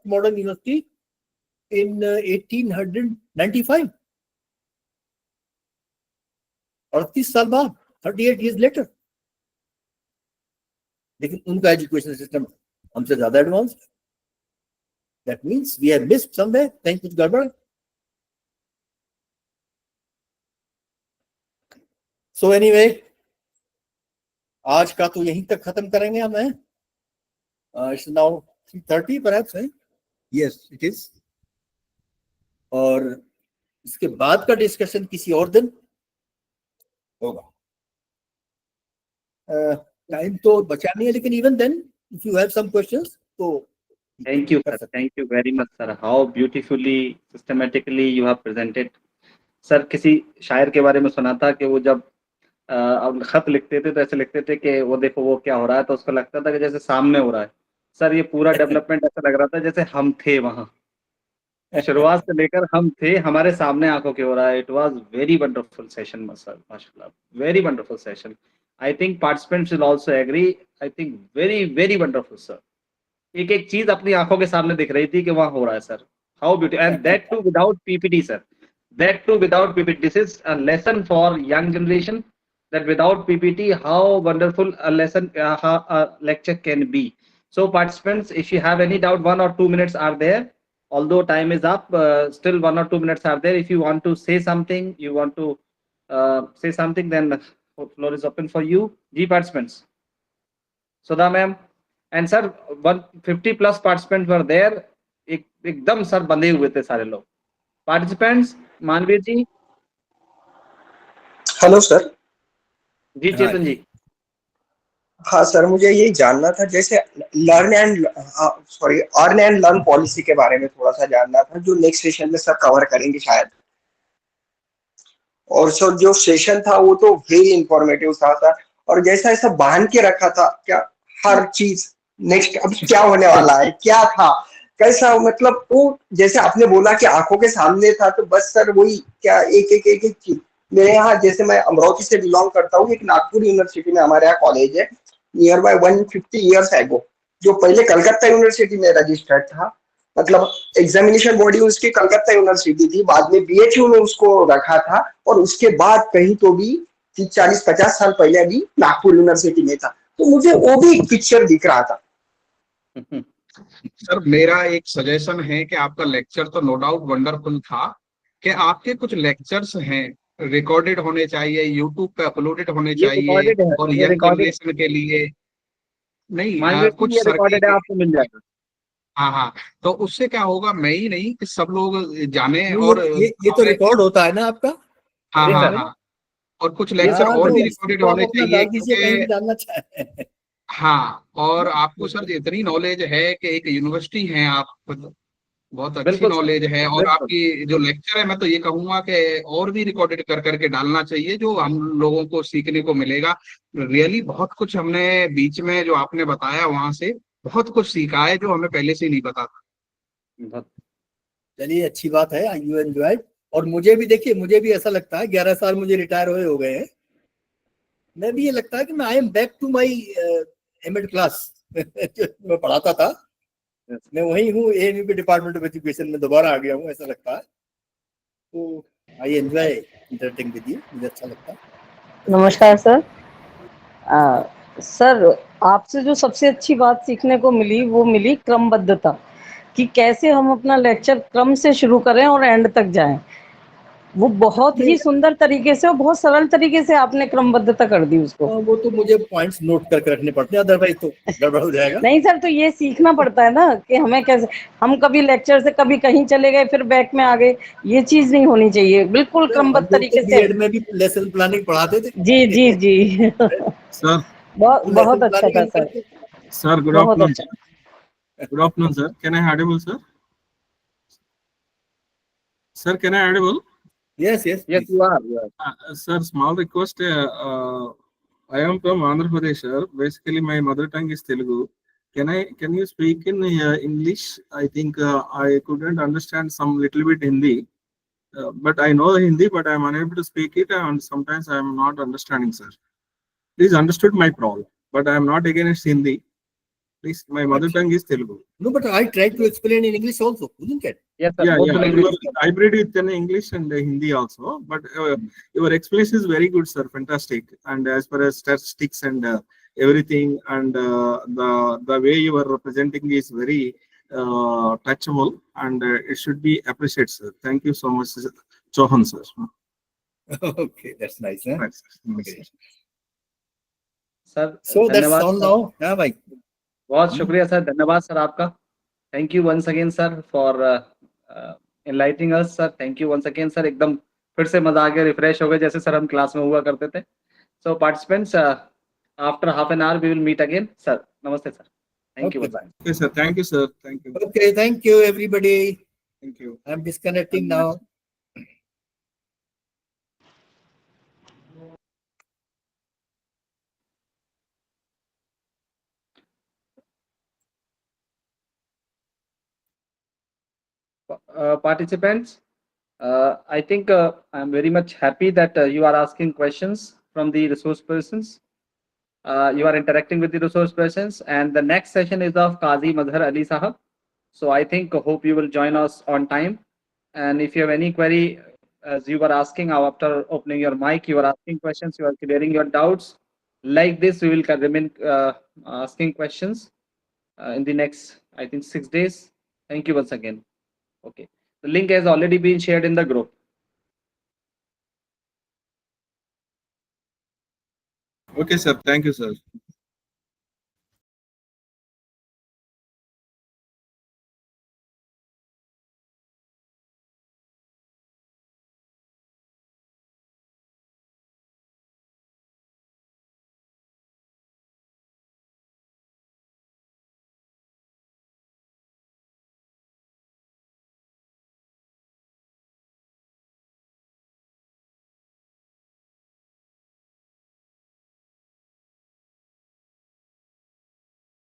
modern university in 1895. 38 साल बाद, 38 years later. लेकिन उनका एजुकेशन सिस्टम हमसे ज्यादा एडवांस है। That means we have missed somewhere, कहीं कुछ गड़बड़। So anyway, आज का तो यहीं तक खत्म करेंगे हम। It's now 3:30 perhaps, है? Yes, it is. और इसके बाद का डिस्कशन किसी और दिन होगा। टाइम तो बचा नहीं है, लेकिन even then if you have some questions तो Thank you, sir. Thank you very much, sir. How beautifully, systematically you have presented. Sir किसी शायर के बारे में सुना था कि वो जब खत लिखते थे तो ऐसे लिखते थे कि वो देखो वो क्या हो रहा है, तो उसको लगता था कि जैसे सामने हो रहा है। सर ये पूरा डेवलपमेंट ऐसा लग रहा था जैसे हम थे वहां, शुरुआत से लेकर हम थे, हमारे सामने आंखों के हो रहा है। It was very wonderful session sir, माशाल्लाह, very wonderful session. I think participants will also agree. I think very very wonderful sir. एक एक चीज अपनी आंखों के सामने दिख रही थी कि वहां हो रहा है sir. How beautiful, and that too without PPT sir, that too without PPT. This is a lesson for young generation, that without PPT how wonderful a lesson a lecture can be. So participants, if you have any doubt, 1 or 2 minutes are there, although time is up, still 1 or 2 minutes are there. If you want to say something, say something, then the floor is open for you. Ji participants, Sudha ma'am and sir, 150 plus participants were there. एकदम sir बंधे हुए थे सारे लोग। Participants, Manveer ji. Hello sir. जी हाँ चेतन जी। जी। हाँ sir, मुझे यही जानना था, जैसे अर्न एंड लर्न पॉलिसी के बारे में थोड़ा सा जानना था, जो नेक्स्ट सेशन में सर कवर करेंगे शायद। और सर जो सेशन था वो तो वेरी इंफॉर्मेटिव था सर, और जैसा ऐसा बांध के रखा था क्या हर चीज, नेक्स्ट अब क्या होने वाला है, क्या था, कैसा, मतलब वो जैसे आपने बोला कि आंखों के सामने था, तो बस सर वही क्या एक एक चीज। मेरे यहाँ, जैसे मैं अमरावती से बिलोंग करता हूँ, एक नागपुर यूनिवर्सिटी में हमारे यहाँ कॉलेज है, नियर बाय 150 ईयर्स एगो, जो पहले कलकत्ता यूनिवर्सिटी में रजिस्टर्ड था, मतलब एग्जामिनेशन बॉडी उसकी कलकत्ता यूनिवर्सिटी थी, बाद में बीएचयू में उसको रखा था, और उसके बाद कहीं तो भी 30 40 50 साल पहले अभी नागपुर यूनिवर्सिटी में था, तो मुझे वो भी एक पिक्चर दिख रहा था। सर मेरा एक सजेशन है कि आपका लेक्चर तो नो डाउट वंडरफुल था, कि आपके कुछ लेक्चर्स हैं रिकॉर्डेड होने चाहिए, यूट्यूब पे अपलोडेड होने ये चाहिए, रिकॉर्डेड है, और ये यंग रिकॉर्डेड, जनरेशन के लिए। नहीं मानवीर जी कुछ ये सर्किल रिकॉर्डेड है, के। आपको मिल जाएगा। हाँ हाँ। तो उससे क्या होगा, मैं ही नहीं कि सब लोग जाने, नहीं, और ये तो हमें। रिकॉर्ड होता है ना आपका। हाँ जी हाँ सर। हाँ। और कुछ ये लेक्चर सब हाँ, और तो भी रिकॉर्डेड इसको आप होने अपना चाहिए, डाल दीजिए कहीं भी क्योंकि डालना चाहे। हाँ, और आपको सर इतनी नॉलेज है कि एक यूनिवर्सिटी है आप, बहुत अच्छी बिल्कुल सर, नॉलेज है, और बिल्कुल। आपकी जो लेक्चर है, मैं तो ये कहूंगा कि और भी रिकॉर्डेड कर करके डालना चाहिए, जो हम लोगों को सीखने को मिलेगा। रियली बहुत कुछ हमने बीच में जो आपने बताया वहां से बहुत कुछ सीखा है, जो हमें पहले से नहीं पता था। बहुत चलिए, अच्छी बात है, यू एंजॉय। और मुझे भी देखिए, मुझे भी ऐसा लगता है, 11 साल मुझे रिटायर हुए हो गए हैं, मैं भी ये लगता है कि मैं I am back to my MEd class. मैं पढ़ाता था, मैं वही हूँ, एएमयू के डिपार्टमेंट ऑफ एजुकेशन में दोबारा आ गया हूँ, ऐसा लगता है। तो I enjoy interacting with you, मुझे अच्छा लगता है। नमस्कार सर। सर, आपसे जो सबसे अच्छी बात सीखने को मिली वो मिली क्रमबद्धता, कि कैसे हम अपना लेक्चर क्रम से शुरू करें और एंड तक जाएं। वो बहुत ही सुंदर तरीके से और बहुत सरल तरीके से आपने क्रमबद्धता कर दी उसको। वो तो मुझे पॉइंट्स नोट करके रखने पड़ते हैं, अदरवाइज तो गड़बड़ हो जाएगा। नहीं सर, तो ये सीखना पड़ता है ना कि हमें कैसे, हम कभी लेक्चर से कभी कहीं चले गए फिर बैक में आ गए, ये चीज नहीं होनी चाहिए, बिल्कुल हम क्रमबद्ध लोग तो तरीके से। बीएड में भी लेसन प्लानिंग पढ़ाते थे। जी जी जी। Sir, बहुत बहुत लेसन अच्छा प्लानिंग था हम सर, करते थे। sir, good बहुत afternoon. अच्छा। Good afternoon, sir. Can I audible, sir? Sir, can I audible? Yes, yes, yes please. You are, you are. Sir, small request. I am from Andhra Pradesh, sir. Basically, my mother tongue is Telugu. Can you speak in English? I think I couldn't understand some little bit Hindi, but I know Hindi, but I am unable to speak it, and sometimes I am not understanding, sir. Please understood my problem, but I am not against Hindi. Please, my mother tongue is Telugu. No, but I tried to explain in English also, couldn't get. Yes sir, Yeah, both yeah. In You English. are hybrid with an English and Hindi also, but your explanation is very good, sir. Fantastic. And as far as statistics and everything, and the way you are representing is very touchable, and it should be appreciated, sir. Thank you so much, Chauhan, sir. Okay, that's nice, huh? Right, sir. Okay. Sir So that's धन्यवाद all sir, now. हाँ भाई। बहुत शुक्रिया sir, धन्यवाद sir आपका। Thank you once again sir for enlightening us sir. Thank you once again sir, एकदम फिर से मजा आ गया, रिफ्रेश हो गए जैसे सर हम क्लास में हुआ करते थे। So participants, after half an hour we will meet again sir. नमस्ते sir, thank you Okay, once bye. Okay, sir. Thank you, sir. Thank you. Okay, thank you everybody. Thank you. I'm disconnecting now. Participants, I think I'm very much happy that you are asking questions from the resource persons. You are interacting with the resource persons, and the next session is of Qazi Madhar Ali Sahab. So I think hope you will join us on time. And if you have any query, as you were asking after opening your mic, you are asking questions, you are clearing your doubts. Like this, we will remain asking questions in the next, I think, 6 days. Thank you once again. Okay. The link has already been shared in the group. Okay, sir. Thank you, sir.